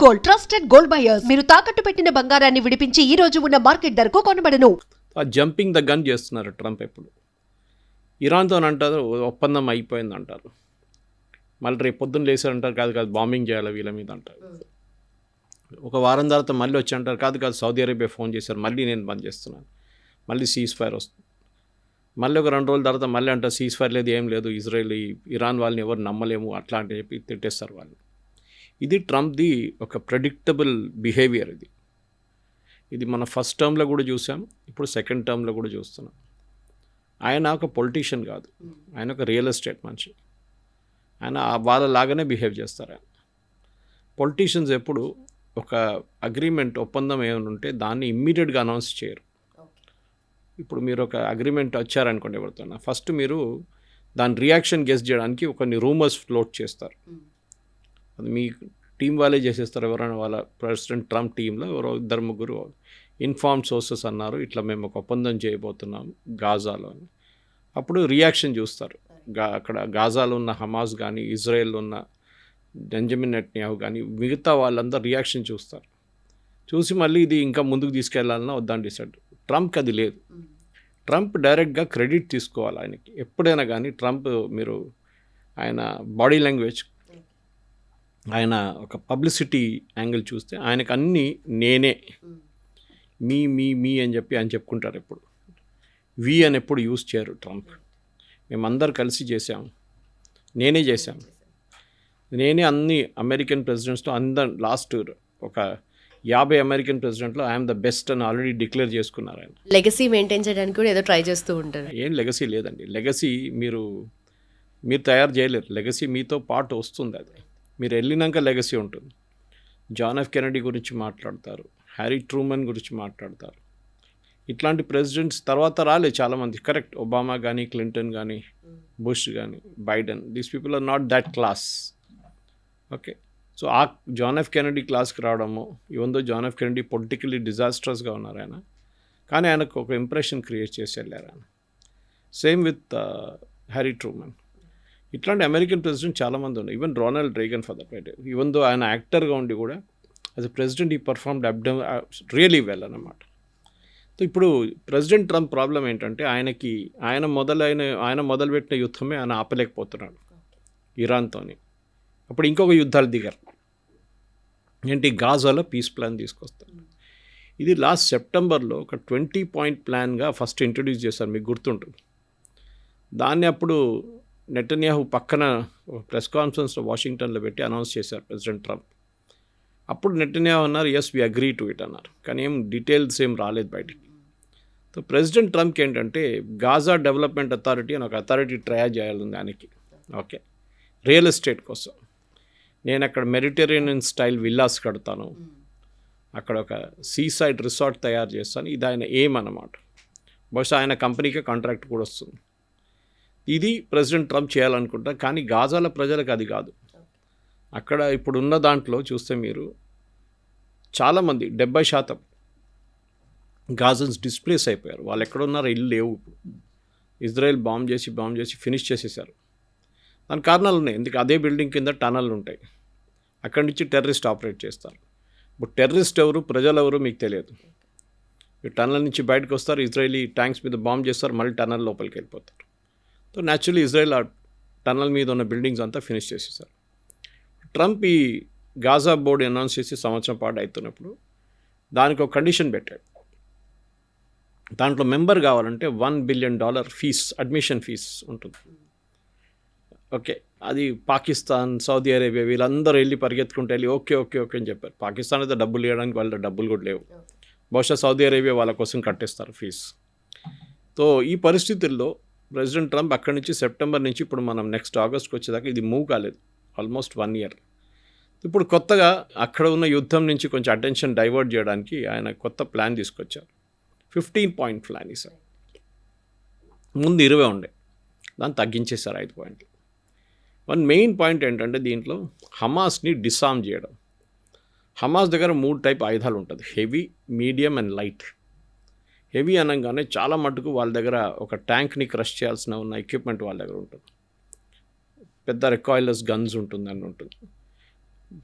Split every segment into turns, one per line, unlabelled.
Gold, trusted gold buyers. మీరు తాకట్టు పెట్టిన బంగారాన్ని విడిపించి ఈ రోజు ఉన్న మార్కెట్ ధరకు కొనబడను.
జంపింగ్ ద గన్ చేస్తున్నారు ట్రంప్. ఎప్పుడు ఇరాన్తో అంటారు ఒప్పందం అయిపోయింది అంటారు, మళ్ళీ రేపు పొద్దున్న లేసారంటారు కాదు బాంబింగ్ చేయాలి వీళ్ళ మీద అంటారు. ఒక వారం తర్వాత మళ్ళీ వచ్చి అంటారు కాదు సౌదీ అరేబియా ఫోన్ చేశారు, మళ్ళీ నేను బంద్ చేస్తున్నాను, మళ్ళీ సీజ్ ఫైర్ వస్తుంది. మళ్ళీ ఒక 2 రోజుల తర్వాత మళ్ళీ అంటారు సీజ్ ఫైర్ లేదు, ఏం లేదు, ఇజ్రాయెల్ ఇరాన్ వాళ్ళని ఎవరు నమ్మలేము అట్లా అని చెప్పి తిట్టేస్తారు వాళ్ళు. ఇది ట్రంప్ది ఒక ప్రెడిక్టబుల్ బిహేవియర్. ఇది మన ఫస్ట్ టర్మ్లో కూడా చూసాం, ఇప్పుడు సెకండ్ టర్మ్లో కూడా చూస్తున్నాం. ఆయన ఒక పొలిటీషియన్ కాదు, ఆయన ఒక రియల్ ఎస్టేట్ మనిషి. ఆయన వాళ్ళలాగానే బిహేవ్ చేస్తారు. ఆయన పొలిటీషియన్స్ ఎప్పుడు ఒక అగ్రిమెంట్ ఒప్పందం ఏమైనా ఉంటే దాన్ని ఇమ్మీడియట్గా అనౌన్స్ చేయరు. ఇప్పుడు మీరు ఒక అగ్రిమెంట్ వచ్చారనుకోండి ఎవరితోనా, ఫస్ట్ మీరు దాని రియాక్షన్ గెస్ చేయడానికి కొన్ని రూమర్స్ ఫ్లోట్ చేస్తారు. అది మీ టీం వాళ్ళే చేసేస్తారు. ఎవరైనా వాళ్ళ ప్రెసిడెంట్ ట్రంప్ టీంలో ఎవరో 2-3 ఇన్ఫార్మ్డ్ సోర్సెస్ అన్నారు ఇట్లా మేము ఒక ఒప్పందం చేయబోతున్నాం గాజాలో అని. అప్పుడు రియాక్షన్ చూస్తారు. అక్కడ గాజాలో ఉన్న హమాస్ కానీ ఇజ్రాయెల్లో ఉన్న బెంజమిన్ నెతన్యాహు కానీ మిగతా వాళ్ళందరూ రియాక్షన్ చూస్తారు. చూసి మళ్ళీ ఇది ఇంకా ముందుకు తీసుకెళ్లాలన్నా వద్దని డిసైడ్. ట్రంప్కి అది లేదు. ట్రంప్ డైరెక్ట్గా క్రెడిట్ తీసుకోవాలి ఆయనకి ఎప్పుడైనా కానీ. ట్రంప్ మీరు ఆయన బాడీ లాంగ్వేజ్, ఆయన ఒక పబ్లిసిటీ యాంగిల్ చూస్తే ఆయనకు అన్నీ నేనే, మీ అని చెప్పి ఆయన చెప్పుకుంటారు. ఎప్పుడు వి అని ఎప్పుడు యూజ్ చేయరు ట్రంప్. మేమందరు కలిసి చేసాము, నేనే చేశాను, నేనే అన్ని అమెరికన్ ప్రెసిడెంట్స్తో లాస్ట్ ఒక 50 అమెరికన్ ప్రెసిడెంట్లో ఐఎమ్ ద బెస్ట్ అని ఆల్రెడీ డిక్లేర్ చేసుకున్నారు ఆయన.
లెగసీ మెయింటైన్ చేయడానికి కూడా ఏదో ట్రై చేస్తూ ఉంటారు.
ఏం లెగసీ లేదండి. లెగసీ మీరు తయారు చేయలేరు. లెగసీ మీతో పాటు వస్తుంది. అది మీరు వెళ్ళినాక లెగసీ ఉంటుంది. జాన్ ఎఫ్ కెనడీ గురించి మాట్లాడతారు, హ్యారీ ట్రూమన్ గురించి మాట్లాడతారు. ఇట్లాంటి ప్రెసిడెంట్స్ తర్వాత రాలేదు చాలామంది. కరెక్ట్, ఒబామా కానీ, క్లింటన్ కానీ, బుష్ కానీ, Biden, these people are not that class. Okay, so ఆ జాన్ ఎఫ్ కెనడీ క్లాస్కి రావడము, even though John F Kennedy politically డిజాస్ట్రస్గా ఉన్నారు ఆయన, కానీ ఆయనకు ఒక ఇంప్రెషన్ క్రియేట్ చేసి వెళ్ళారు ఆయన. Same with Harry Truman. ఇట్లాంటి అమెరికన్ ప్రెసిడెంట్ చాలామంది ఉన్నారు. Even Ronald Reagan for that matter. Even though ఆయన యాక్టర్గా ఉండి కూడా యాజ్ ఎ ప్రెసిడెంట్ ఈ పర్ఫార్మ్డ్ రియలీ వెల్ అన్నమాట. సో ఇప్పుడు ప్రెసిడెంట్ ట్రంప్ ప్రాబ్లం ఏంటంటే ఆయన మొదలుపెట్టిన యుద్ధమే ఆయన ఆపలేకపోతున్నాడు ఇరాన్తోని. అప్పుడు ఇంకొక యుద్ధాలు దిగారు. ఏంటి, గాజాలో పీస్ ప్లాన్ తీసుకొస్తారు. ఇది లాస్ట్ సెప్టెంబర్లో ఒక 20 పాయింట్ ప్లాన్గా ఫస్ట్ ఇంట్రడ్యూస్ చేశారు, మీకు గుర్తుంటుంది. దాన్ని అప్పుడు నెతన్యాహు పక్కన ప్రెస్ కాన్ఫరెన్స్లో వాషింగ్టన్లో పెట్టి అనౌన్స్ చేశారు ప్రెసిడెంట్ ట్రంప్. అప్పుడు నెతన్యాహు అన్నారు yes we agree to it అన్నారు, కానీ ఏం డీటెయిల్స్ ఏం రాలేదు బయటికి. సో ప్రెసిడెంట్ ట్రంప్కి ఏంటంటే గాజా డెవలప్మెంట్ అథారిటీ అని ఒక అథారిటీ ట్రయల్ చేయాలి ఆయనకి. ఓకే, రియల్ ఎస్టేట్ కోసం నేను అక్కడ మెడిటరేనియన్ స్టైల్ విల్లాస్ కడతాను, అక్కడ ఒక సీసైడ్ రిసార్ట్ తయారు చేస్తాను. ఇది ఆయన ఎయిమ్ అన్నమాట. బహుశా ఆయన కంపెనీకే కాంట్రాక్ట్ కూడా వస్తుంది. ఇది ప్రెసిడెంట్ ట్రంప్ చేయాలనుకుంటా, కానీ గాజాల ప్రజలకు అది కాదు. అక్కడ ఇప్పుడున్న దాంట్లో చూస్తే మీరు చాలామంది 70% గాజన్స్ డిస్ప్లేస్ అయిపోయారు. వాళ్ళు ఎక్కడున్నారో ఇల్లు లేవు. ఇజ్రాయెల్ బాంబ్ చేసి ఫినిష్ చేసేసారు. దానికి కారణాలు ఉన్నాయి. ఎందుకు, అదే బిల్డింగ్ కింద టనల్ ఉంటాయి, అక్కడి నుంచి టెర్రరిస్ట్ ఆపరేట్ చేస్తారు. ఇప్పుడు టెర్రరిస్ట్ ఎవరు, ప్రజలు ఎవరు మీకు తెలియదు. ఈ టనల్ నుంచి బయటకు వస్తారు, ఇజ్రాయలీ ట్యాంక్స్ మీద బాంబ్ చేస్తారు, మళ్ళీ టనల్ లోపలికి వెళ్ళిపోతారు. సో న్యాచురల్లీ ఇజ్రాయెల్ ఆ టనల్ మీద ఉన్న బిల్డింగ్స్ అంతా ఫినిష్ చేసేసారు. ట్రంప్ ఈ గాజా బోర్డు అనౌన్స్ చేసి సంవత్సరం పాటు అవుతున్నప్పుడు దానికి ఒక కండిషన్ పెట్టాడు. దాంట్లో మెంబర్ కావాలంటే $1 బిలియన్ ఫీజ్, అడ్మిషన్ ఫీజ్ ఉంటుంది. ఓకే, అది పాకిస్తాన్, సౌదీ అరేబియా వీళ్ళందరూ వెళ్ళి పరిగెత్తుకుంటూ వెళ్ళి ఓకే అని చెప్పారు. పాకిస్తాన్ అయితే డబ్బులు ఇవ్వడానికి వాళ్ళ డబ్బులు కూడా లేవు. బహుశా సౌదీ అరేబియా వాళ్ళ కోసం కట్టేస్తారు ఫీజు. సో ఈ పరిస్థితుల్లో ప్రెసిడెంట్ ట్రంప్ అక్కడి నుంచి సెప్టెంబర్ నుంచి ఇప్పుడు మనం నెక్స్ట్ ఆగస్ట్కి వచ్చేదాకా ఇది మూవ్ కాలేదు, ఆల్మోస్ట్ 1 ఇయర్. ఇప్పుడు కొత్తగా అక్కడ ఉన్న యుద్ధం నుంచి కొంచెం అటెన్షన్ డైవర్ట్ చేయడానికి ఆయన కొత్త ప్లాన్ తీసుకొచ్చారు. 15 పాయింట్ ప్లాన్ ఇస్తారు. ముందు 20 ఉండే, దాన్ని తగ్గించేశారు 5 పాయింట్లు. వన్ మెయిన్ పాయింట్ ఏంటంటే దీంట్లో హమాస్ని డిసార్మ్ చేయడం. హమాస్ దగ్గర 3 టైప్ ఆయుధాలు ఉంటుంది, heavy, medium and light. Heavy అనగానే చాలా మటుకు వాళ్ళ దగ్గర ఒక ట్యాంక్ని క్రష్ చేయాల్సిన ఉన్న ఎక్విప్మెంట్ వాళ్ళ దగ్గర ఉంటుంది. పెద్ద రికాయిల్లెస్ గన్స్ ఉంటుంది.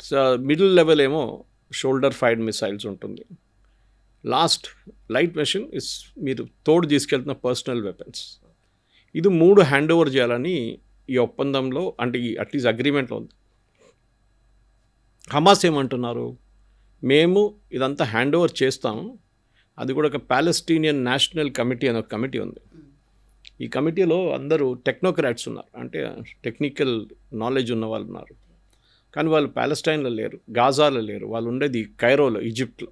సో మిడిల్ లెవెల్ ఏమో షోల్డర్ ఫైర్డ్ మిసైల్స్ ఉంటుంది. లాస్ట్ లైట్ మెషిన్ ఇస్ మీరు తోడు తీసుకెళ్తున్న పర్సనల్ వెపన్స్. ఇది 3 హ్యాండ్ ఓవర్ చేయాలని ఈ ఒప్పందంలో అంటే ఈ అట్లీస్ట్ అగ్రిమెంట్లో ఉంది. హమాస్ ఏమంటున్నారు, మేము ఇదంతా హ్యాండ్ ఓవర్ చేస్తాము, అది కూడా ఒక పాలెస్టీనియన్ నేషనల్ కమిటీ అనే ఒక కమిటీ ఉంది. ఈ కమిటీలో అందరూ టెక్నోక్రాట్స్ ఉన్నారు, అంటే టెక్నికల్ నాలెడ్జ్ ఉన్న వాళ్ళు ఉన్నారు. కానీ వాళ్ళు ప్యాలెస్టైన్లో లేరు, గాజాలో లేరు, వాళ్ళు ఉండేది కైరోలో, ఈజిప్ట్లో.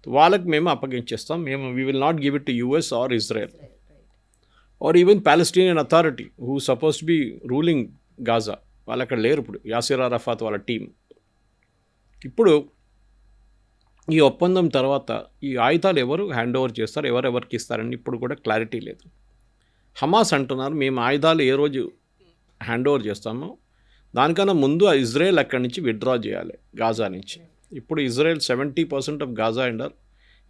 వాళ్ళకి మేము అప్పగించేస్తాం, మేము we will not give it to US or Israel or even Palestinian authority who suppose to be ruling Gaza. వాళ్ళు అక్కడ లేరు ఇప్పుడు, యాసిర్ అరఫాత్ వాళ్ళ టీం. ఇప్పుడు ఈ ఒప్పందం తర్వాత ఈ ఆయుధాలు ఎవరు హ్యాండ్ ఓవర్ చేస్తారు, ఎవరెవరికి ఇస్తారని ఇప్పుడు కూడా క్లారిటీ లేదు. హమాస్ అంటున్నారు మేము ఆయుధాలు ఏ రోజు హ్యాండ్ ఓవర్ చేస్తామో దానికన్నా ముందు ఇజ్రాయెల్ అక్కడి నుంచి విత్డ్రా చేయాలి గాజా నుంచి. ఇప్పుడు Israel 70% of Gaza under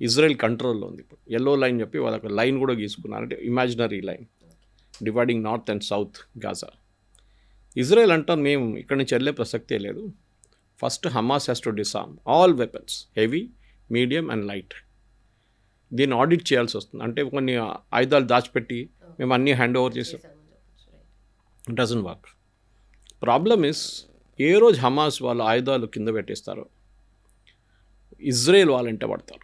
Israel కంట్రోల్లో ఉంది. ఇప్పుడు ఎల్లో లైన్ చెప్పి వాళ్ళకి లైన్ కూడా గీసుకున్నారు, అంటే imaginary line dividing north and south Gaza. Israel అంటారు మేము ఇక్కడి నుంచి వెళ్ళే ప్రసక్తే లేదు, first Hamas has to disarm all weapons, heavy, medium and light. దీన్ని ఆడిట్ చేయాల్సి వస్తుంది. అంటే కొన్ని ఆయుధాలు దాచిపెట్టి మేము అన్నీ హ్యాండ్ ఓవర్ చేసాం, డజన్ వర్క్. ప్రాబ్లమ్ ఇస్ ఏ రోజు హమాస్ వాళ్ళ ఆయుధాలు కింద పెట్టేస్తారో ఇజ్రాయెల్ వాళ్ళంటే పడతారు,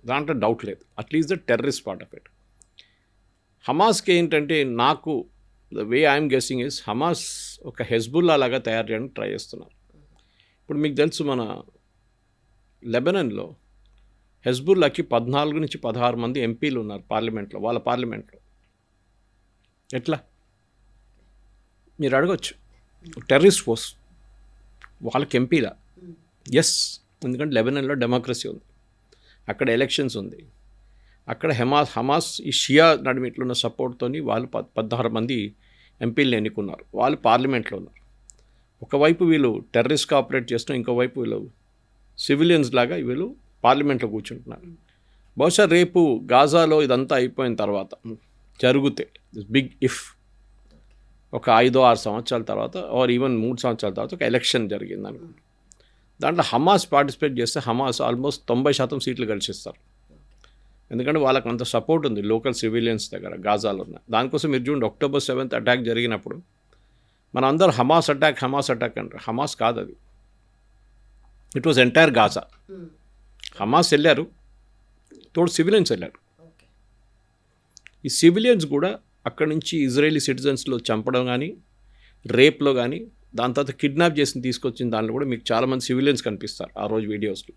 దాంట్లో డౌట్ లేదు. At least the terrorist part of it. హమాస్కి ఏంటంటే నాకు the way I'm guessing is Hamas ఒక హెజ్బుల్లా లాగా తయారు చేయడానికి ట్రై చేస్తున్నారు. ఇప్పుడు మీకు తెలుసు మన లెబనన్లో హెజ్బుల్లాకి 14 నుంచి 16 మంది ఎంపీలు ఉన్నారు పార్లమెంట్లో, వాళ్ళ పార్లమెంట్లో. ఎట్లా మీరు అడగచ్చు, టెర్రరిస్ట్ ఫోర్స్ వాళ్ళకి ఎంపీలా? ఎస్, ఎందుకంటే లెబనన్లో డెమోక్రసీ ఉంది, అక్కడ ఎలక్షన్స్ ఉంది, అక్కడ హమాస్ ఈ షియా నడిమిట్లున్న సపోర్ట్తోని వాళ్ళు 16 మంది ఎంపీలను ఎన్నుకున్నారు, వాళ్ళు పార్లమెంట్లో ఉన్నారు. ఒకవైపు వీళ్ళు టెర్రరిస్ట్గా ఆపరేట్ చేస్తున్నారు, ఇంకోవైపు వీళ్ళు సివిలియన్స్ లాగా వీళ్ళు పార్లమెంట్లో కూర్చుంటున్నారు. బహుశా రేపు గాజాలో ఇదంతా అయిపోయిన తర్వాత జరిగితే బిగ్ ఇఫ్ ఒక 5-6 సంవత్సరాల తర్వాత ఆర్ ఈవెన్ 3 సంవత్సరాల తర్వాత ఒక ఎలక్షన్ జరిగింది అనుకుంటున్నాను. దాంట్లో హమాస్ పార్టిసిపేట్ చేస్తే హమాస్ ఆల్మోస్ట్ 90% సీట్లు గెలిచిస్తారు. ఎందుకంటే వాళ్ళకి అంత సపోర్ట్ ఉంది లోకల్ సివిలియన్స్ దగ్గర గాజాలో ఉన్న. దానికోసం మీరు చూడండి, October 7th అటాక్ జరిగినప్పుడు మన అందరూ హమాస్ అటాక్ అంటారు. హమాస్ కాదు అది, it was entire Gaza. Hamas వెళ్ళారు, తోడు సివిలియన్స్ వెళ్ళారు. ఈ సివిలియన్స్ కూడా అక్కడి నుంచి ఇజ్రాయేలీ సిటిజన్స్లో చంపడం కానీ, రేప్లో కానీ, దాని తర్వాత కిడ్నాప్ చేసి తీసుకొచ్చిన దాంట్లో కూడా మీకు చాలామంది సివిలియన్స్ కనిపిస్తారు ఆ రోజు వీడియోస్లో.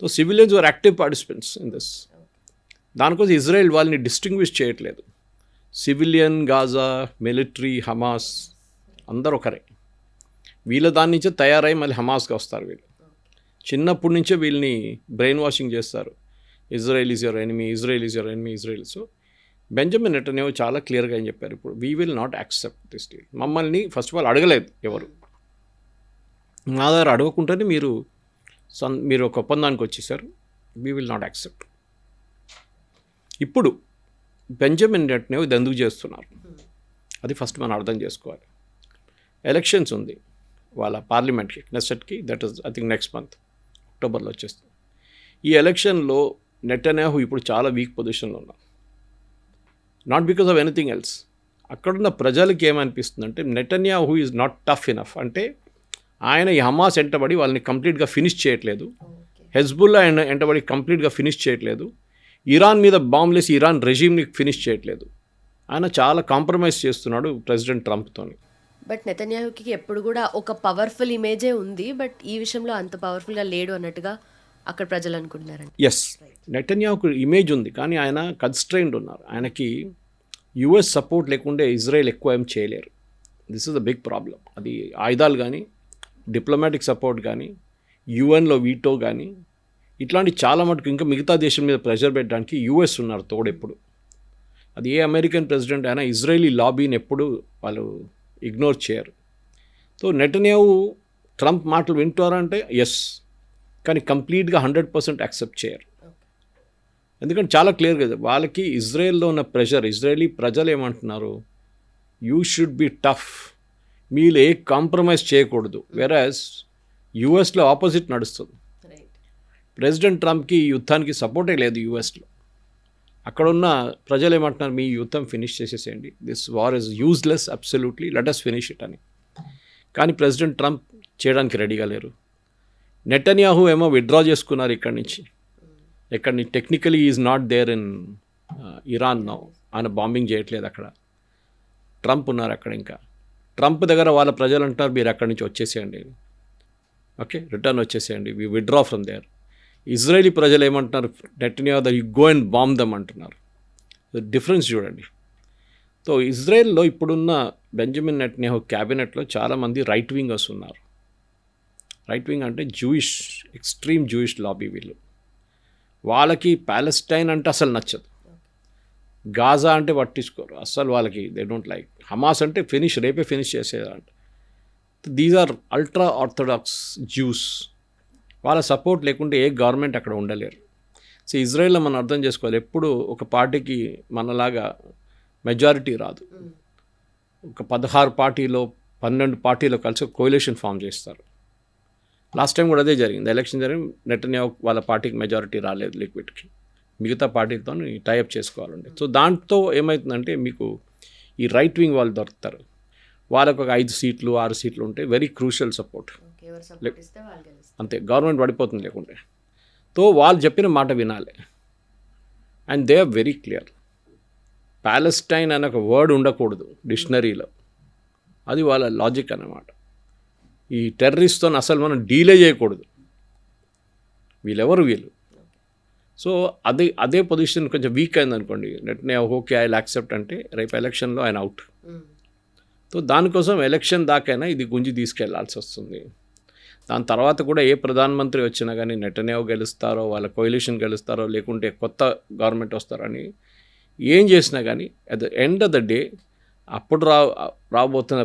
So civilians were active participants in this. దానికోసం ఇజ్రాయెల్ వాళ్ళని డిస్టింగ్విష్ చేయట్లేదు. సివిలియన్, గాజా, మిలిటరీ, హమాస్ అందరూ ఒకరే. వీళ్ళ దాని నుంచే తయారై మళ్ళీ హమాస్గా వస్తారు. వీళ్ళు చిన్నప్పటి నుంచే వీళ్ళని బ్రెయిన్ వాషింగ్ చేస్తారు. Israel is your enemy, Israel is your enemy, Israel. So Benjamin Netanyahu చాలా క్లియర్గా ఏం చెప్పారు, ఇప్పుడు we will not accept this deal. మమ్మల్ని ఫస్ట్ ఆఫ్ ఆల్ అడగలేదు ఎవరు, మా దగ్గర అడగకుండానే మీరు ఒక ఒప్పందానికి వచ్చేసారు, వీ విల్ నాట్ యాక్సెప్ట్. ఇప్పుడు బెంజమిన్ నెటన్యాహు ఇది ఎందుకు చేస్తున్నారు అది ఫస్ట్ మనం అర్థం చేసుకోవాలి. ఎలక్షన్స్ ఉంది వాళ్ళ పార్లమెంట్కి, నెసెట్కి, that is I think next month అక్టోబర్లో వచ్చేస్తుంది. ఈ ఎలక్షన్లో నెటన్యాహు ఇప్పుడు చాలా వీక్ పొజిషన్లో ఉన్నారు, not because of anything else. అక్కడున్న ప్రజలకి ఏమనిపిస్తుందంటే Netanyahu is not tough enough. అంటే ఆయన ఈ హమాస్ ఎంటబడి వాళ్ళని కంప్లీట్గా ఫినిష్ చేయట్లేదు, హెజ్బుల్లా ఎంటబడి కంప్లీట్గా ఫినిష్ చేయట్లేదు, ఇరాన్ మీద బాంబులేసి ఇరాన్ రెజీమ్ని ఫినిష్ చేయట్లేదు. ఆయన చాలా కాంప్రమైజ్ చేస్తున్నాడు ప్రెసిడెంట్ ట్రంప్తో.
బట్ నెతన్యాహుకి ఎప్పుడు కూడా ఒక పవర్ఫుల్ ఇమేజే ఉంది, బట్ ఈ విషయంలో అంత పవర్ఫుల్గా లేడు అన్నట్టుగా అక్కడ ప్రజలు అనుకుంటున్నారండి.
ఎస్, నెటన్యాహుకు ఇమేజ్ ఉంది, కానీ ఆయన కన్స్ట్రైన్డ్ ఉన్నారు. ఆయనకి యుఎస్ సపోర్ట్ లేకుంటే ఇజ్రాయెల్ ఎక్కువ ఏం చేయలేరు. This is the big problem. అది ఆయుధాలు కానీ, డిప్లొమాటిక్ సపోర్ట్ కానీ, యుఎన్లో వీటో కానీ, ఇట్లాంటి చాలా మటుకు ఇంకా మిగతా దేశం మీద ప్రెషర్ పెట్టడానికి యుఎస్ ఉన్నారు తోడెప్పుడు. అది ఏ అమెరికన్ ప్రెసిడెంట్ అయినా ఇజ్రాయలీ లాబీని ఎప్పుడు వాళ్ళు ఇగ్నోర్ చేయరు. సో నెటన్యాహు ట్రంప్ మాటలు వింటారంటే ఎస్, కానీ కంప్లీట్గా 100% యాక్సెప్ట్ చేయరు. ఎందుకంటే చాలా క్లియర్ కదా వాళ్ళకి ఇజ్రాయెల్లో ఉన్న ప్రెషర్. ఇజ్రాయలీ ప్రజలు ఏమంటున్నారు, యూ షుడ్ బి టఫ్, మీరు ఏ కాంప్రమైజ్ చేయకూడదు. వెరాజ్ యూఎస్లో ఆపోజిట్ నడుస్తుంది.
రైట్.
ప్రెసిడెంట్ ట్రంప్కి ఈ యుద్ధానికి సపోర్టే లేదు యూఎస్లో. అక్కడున్న ప్రజలు ఏమంటున్నారు, మీ యుద్ధం ఫినిష్ చేసేసేయండి, this war is useless absolutely, let us finish it అని. కానీ ప్రెసిడెంట్ ట్రంప్ చేయడానికి రెడీగా లేరు. నెటన్యాహు ఏమో విత్డ్రా చేసుకున్నారు ఇక్కడి నుంచి. Technically is not there in Iran now. ఆయన బాంబింగ్ చేయట్లేదు అక్కడ. ట్రంప్ ఉన్నారు అక్కడ. ఇంకా ట్రంప్ దగ్గర వాళ్ళ ప్రజలు అంటారు, మీరు అక్కడి నుంచి వచ్చేసేయండి, ఓకే, రిటర్న్ వచ్చేసేయండి, we withdraw from there. Israeli ప్రజలు ఏమంటున్నారు, Netanyahu that you go and bomb them అంటున్నారు. డిఫరెన్స్ చూడండి. సో ఇజ్రాయెల్లో ఇప్పుడున్న బెంజమిన్ నెటన్యాహు క్యాబినెట్లో చాలామంది రైట్ వింగర్స్ ఉన్నారు. రైట్ వింగ్ అంటే జూయిష్, ఎక్స్ట్రీమ్ జూయిష్ లాబీ వీళ్ళు. వాళ్ళకి ప్యాలెస్టైన్ అంటే అసలు నచ్చదు, గాజా అంటే పట్టించుకోరు అస్సలు, వాళ్ళకి దే డోంట్ లైక్. హమాస్ అంటే రేపే ఫినిష్ చేసేదంట. These are ultra orthodox Jews. వాళ్ళ సపోర్ట్ లేకుంటే ఏ గవర్నమెంట్ అక్కడ ఉండలేరు. సో ఇజ్రాయెల్లో మనం అర్థం చేసుకోవాలి, ఎప్పుడు ఒక పార్టీకి మనలాగా మెజారిటీ రాదు. ఒక 16 పార్టీలో 12 పార్టీలో కలిసి ఒక కోalition ఫామ్ చేస్తారు. లాస్ట్ టైం కూడా అదే జరిగింది. ఎలక్షన్ జరిగి నెటన్యాహు వాళ్ళ పార్టీకి మెజారిటీ రాలేదు లిక్విడ్కి, మిగతా పార్టీలతో టైఅప్ చేసుకోవాలండి. సో దాంతో ఏమవుతుందంటే మీకు ఈ రైట్ వింగ్ వాళ్ళు దొరుకుతారు. వాళ్ళకు ఒక 5 సీట్లు 6 సీట్లు ఉంటే వెరీ క్రూషియల్ సపోర్ట్. అంతే, గవర్నమెంట్ పడిపోతుంది లేకుంటే. సో వాళ్ళు చెప్పిన మాట వినాలి. And they are very clear. Palestine అనే ఒక వర్డ్ ఉండకూడదు డిక్షనరీలో. అది వాళ్ళ లాజిక్ అన్నమాట. ఈ టెర్రరిస్ట్తో అసలు మనం డీలే చేయకూడదు. వీళ్ళు సో అదే పొజిషన్ కొంచెం వీక్ అయింది అనుకోండి, Netanyahu okay I will accept అంటే రేపు ఎలక్షన్లో ఆయన అవుట్. సో దానికోసం ఎలక్షన్ దాకైనా ఇది గుంజి తీసుకెళ్లాల్సి వస్తుంది. దాని తర్వాత కూడా ఏ ప్రధానమంత్రి వచ్చినా కానీ నెటన్యాహు గెలుస్తారో, వాళ్ళ కోalition గెలుస్తారో, లేకుంటే కొత్త గవర్నమెంట్ వస్తారని ఏం చేసినా కానీ at the end of the day అప్పుడు రాబోతున్న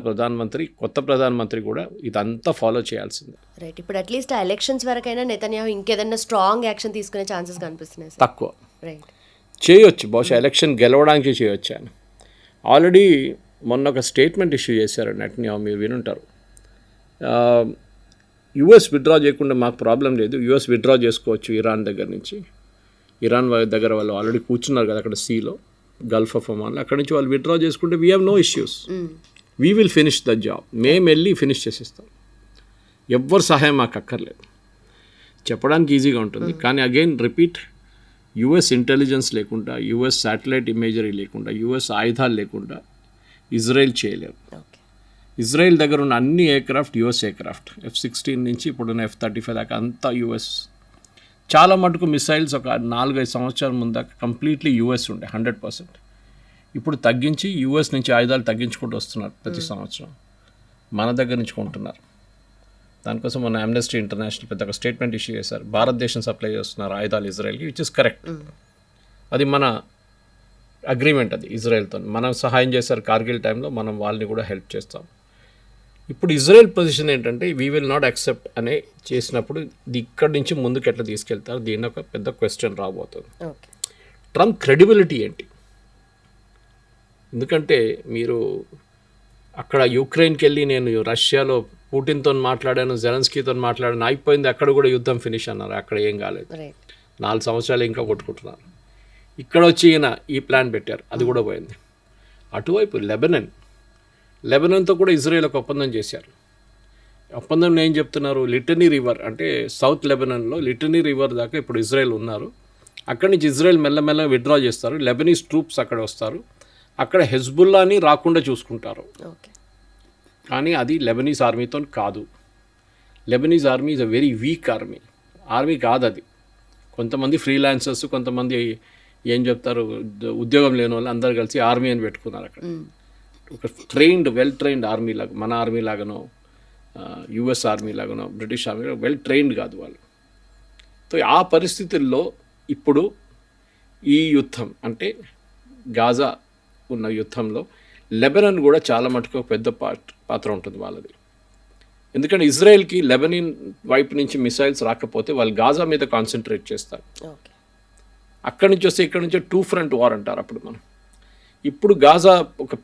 కొత్త ప్రధానమంత్రి కూడా ఇదంతా ఫాలో చేయాల్సిందే.
రైట్. ఇప్పుడు అట్లీస్ట్ ఆ ఎలక్షన్స్ వరకైనా నెతన్యాహు ఇంకేదైనా స్ట్రాంగ్ యాక్షన్ తీసుకునే ఛాన్సెస్ కనిపిస్తున్నాయి.
తక్కువ. రైట్. చేయొచ్చు, బహుశా ఎలక్షన్ గెలవడానికి చేయొచ్చు. ఆయన ఆల్రెడీ మొన్న ఒక స్టేట్మెంట్ ఇష్యూ చేశారు నెటన్యాహు, మీరు వినుంటారు. యుఎస్ విత్డ్రా చేయకుండా మాకు ప్రాబ్లం లేదు, యుఎస్ విత్డ్రా చేసుకోవచ్చు ఇరాన్ దగ్గర నుంచి. ఇరాన్ దగ్గర వాళ్ళు ఆల్రెడీ కూర్చున్నారు కదా అక్కడ సీలో, గల్ఫ్ ఆఫ్ ఒమాన్లో. అక్కడి నుంచి వాళ్ళు విత్డ్రా చేసుకుంటే we have no issues, we will finish the job. మేము వెళ్ళి ఫినిష్ చేసేస్తాం, ఎవ్వరు సహాయం మాకు అక్కర్లేదు. చెప్పడానికి ఈజీగా ఉంటుంది, కానీ అగైన్ రిపీట్, యుఎస్ ఇంటెలిజెన్స్ లేకుండా, యుఎస్ శాటిలైట్ ఇమేజరీ లేకుండా, యుఎస్ ఆయుధాలు లేకుండా ఇజ్రాయెల్ చేయలేరు. ఇజ్రాయెల్ దగ్గర ఉన్న అన్ని ఎయిర్క్రాఫ్ట్ యుఎస్ ఎయిర్క్రాఫ్ట్, F-16 నుంచి ఇప్పుడున్న F-35 దాకా అంతా యుఎస్. చాలా మటుకు మిసైల్స్ ఒక 4-5 సంవత్సరాల ముందు దాకా కంప్లీట్లీ యుఎస్ ఉండే 100%. ఇప్పుడు తగ్గించి యుఎస్ నుంచి ఆయుధాలు తగ్గించుకుంటూ వస్తున్నారు ప్రతి సంవత్సరం, మన దగ్గర నుంచి కొంటున్నారు. దానికోసం మన ఆమ్నెస్టీ ఇంటర్నేషనల్ పెద్ద ఒక స్టేట్మెంట్ ఇష్యూ చేశారు, భారతదేశం సప్లై చేస్తున్నారు ఆయుధాలు ఇజ్రాయెల్కి, విచ్ ఇస్ కరెక్ట్. అది మన అగ్రిమెంట్, అది ఇజ్రాయెల్తో మనం సహాయం చేశారు కార్గిల్ టైంలో, మనం వాళ్ళని కూడా హెల్ప్ చేస్తాం. ఇప్పుడు ఇజ్రాయెల్ పొజిషన్ ఏంటంటే వీ విల్ నాట్ యాక్సెప్ట్ అనే చేసినప్పుడు ఇక్కడి నుంచి ముందుకు ఎట్లా తీసుకెళ్తారు, దీని ఒక పెద్ద క్వశ్చన్ రాబోతుంది. ట్రంప్ క్రెడిబిలిటీ ఏంటి? ఎందుకంటే మీరు అక్కడ యుక్రెయిన్కి వెళ్ళి నేను రష్యాలో పుటిన్తో మాట్లాడాను, జెలెన్స్కీతో మాట్లాడాను, అయిపోయింది, అక్కడ కూడా యుద్ధం ఫినిష్ అన్నారు. అక్కడ ఏం కాలేదు, 4 సంవత్సరాలు ఇంకా కొట్టుకుంటున్నారు. ఇక్కడ వచ్చి ఈయన ఈ ప్లాన్ పెట్టారు, అది కూడా పోయింది. అటువైపు లెబనాన్తో కూడా ఇజ్రాయెల్ ఒక ఒప్పందం చేశారు. ఒప్పందం ఏం చెప్తున్నారు, లిటనీ రివర్ అంటే సౌత్ లెబనాన్లో లిటనీ రివర్ దాకా ఇప్పుడు ఇజ్రాయెల్ ఉన్నారు. అక్కడి నుంచి ఇజ్రాయెల్ మెల్లమెల్ల విత్డ్రా చేస్తారు, లెబనీస్ ట్రూప్స్ అక్కడ వస్తారు, అక్కడ హెజ్బుల్లాని రాకుండా చూసుకుంటారు. కానీ అది లెబనీస్ ఆర్మీతో కాదు. Lebanese army is a very weak army కాదు అది. కొంతమంది ఫ్రీలాన్సర్స్, కొంతమంది ఏం చెప్తారు ఉద్యోగం లేని వాళ్ళు అందరు కలిసి ఆర్మీ అని పెట్టుకున్నారు అక్కడ. ఒక వెల్ ట్రైన్డ్ ఆర్మీ లాగా, మన ఆర్మీ లాగానో యుఎస్ ఆర్మీ లాగానో బ్రిటిష్ ఆర్మీ వెల్ ట్రైన్డ్ కాదు వాళ్ళు. సో ఆ పరిస్థితుల్లో ఇప్పుడు ఈ యుద్ధం అంటే గాజా ఉన్న యుద్ధంలో లెబనాన్ కూడా చాలా మటుకు పెద్ద పాత్ర ఉంటుంది వాళ్ళది. ఎందుకంటే ఇజ్రాయెల్కి లెబనాన్ వైపు నుంచి మిసైల్స్ రాకపోతే వాళ్ళు గాజా మీద కాన్సన్ట్రేట్ చేస్తారు. అక్కడి నుంచి వస్తే ఇక్కడ నుంచి 2 ఫ్రంట్ వార్ అంటారు అప్పుడు మనం. ఇప్పుడు గాజా ఒక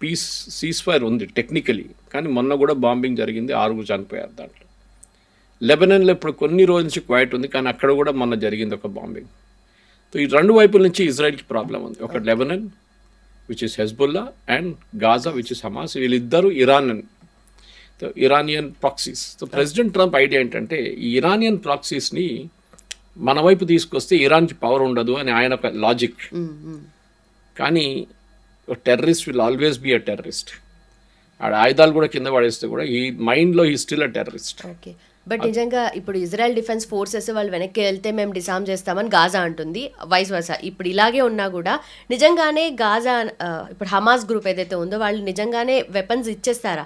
సీజ్ ఫైర్ ఉంది టెక్నికలీ, కానీ మొన్న కూడా బాంబింగ్ జరిగింది, 6 చనిపోయారు దాంట్లో. లెబనన్లో ఇప్పుడు కొన్ని రోజుల నుంచి క్వైట్ ఉంది, కానీ అక్కడ కూడా మొన్న జరిగింది ఒక బాంబింగ్. సో ఈ రెండు వైపుల నుంచి ఇజ్రాయెల్కి ప్రాబ్లం ఉంది. ఒక Lebanon which is Hezbollah and Gaza which is Hamas, వీళ్ళిద్దరూ Iranian proxies. So President Trump idea ఏంటంటే ఈ ఇరానియన్ ప్రాక్సీస్ని మన వైపు తీసుకొస్తే ఇరాన్కి పవర్ ఉండదు అని ఆయన ఒక లాజిక్. కానీ terrorist will always be a terrorist. ఆడ ఆయుధాలు కూడా కింద పడేస్తే కూడా ఈ మైండ్లో ఈ still a terrorist.
Okay, but నిజంగా ఇప్పుడు ఇజ్రాయెల్ డిఫెన్స్ ఫోర్సెస్ వాళ్ళు వెనక్కి వెళ్తే మేము డిసామ్ చేస్తామని గాజా అంటుంది, వైస్ వర్సా. ఇప్పుడు ఇలాగే ఉన్నా కూడా నిజంగానే గాజా ఇప్పుడు హమాస్ గ్రూప్ ఏదైతే ఉందో వాళ్ళు నిజంగానే వెపన్స్ ఇచ్చేస్తారా?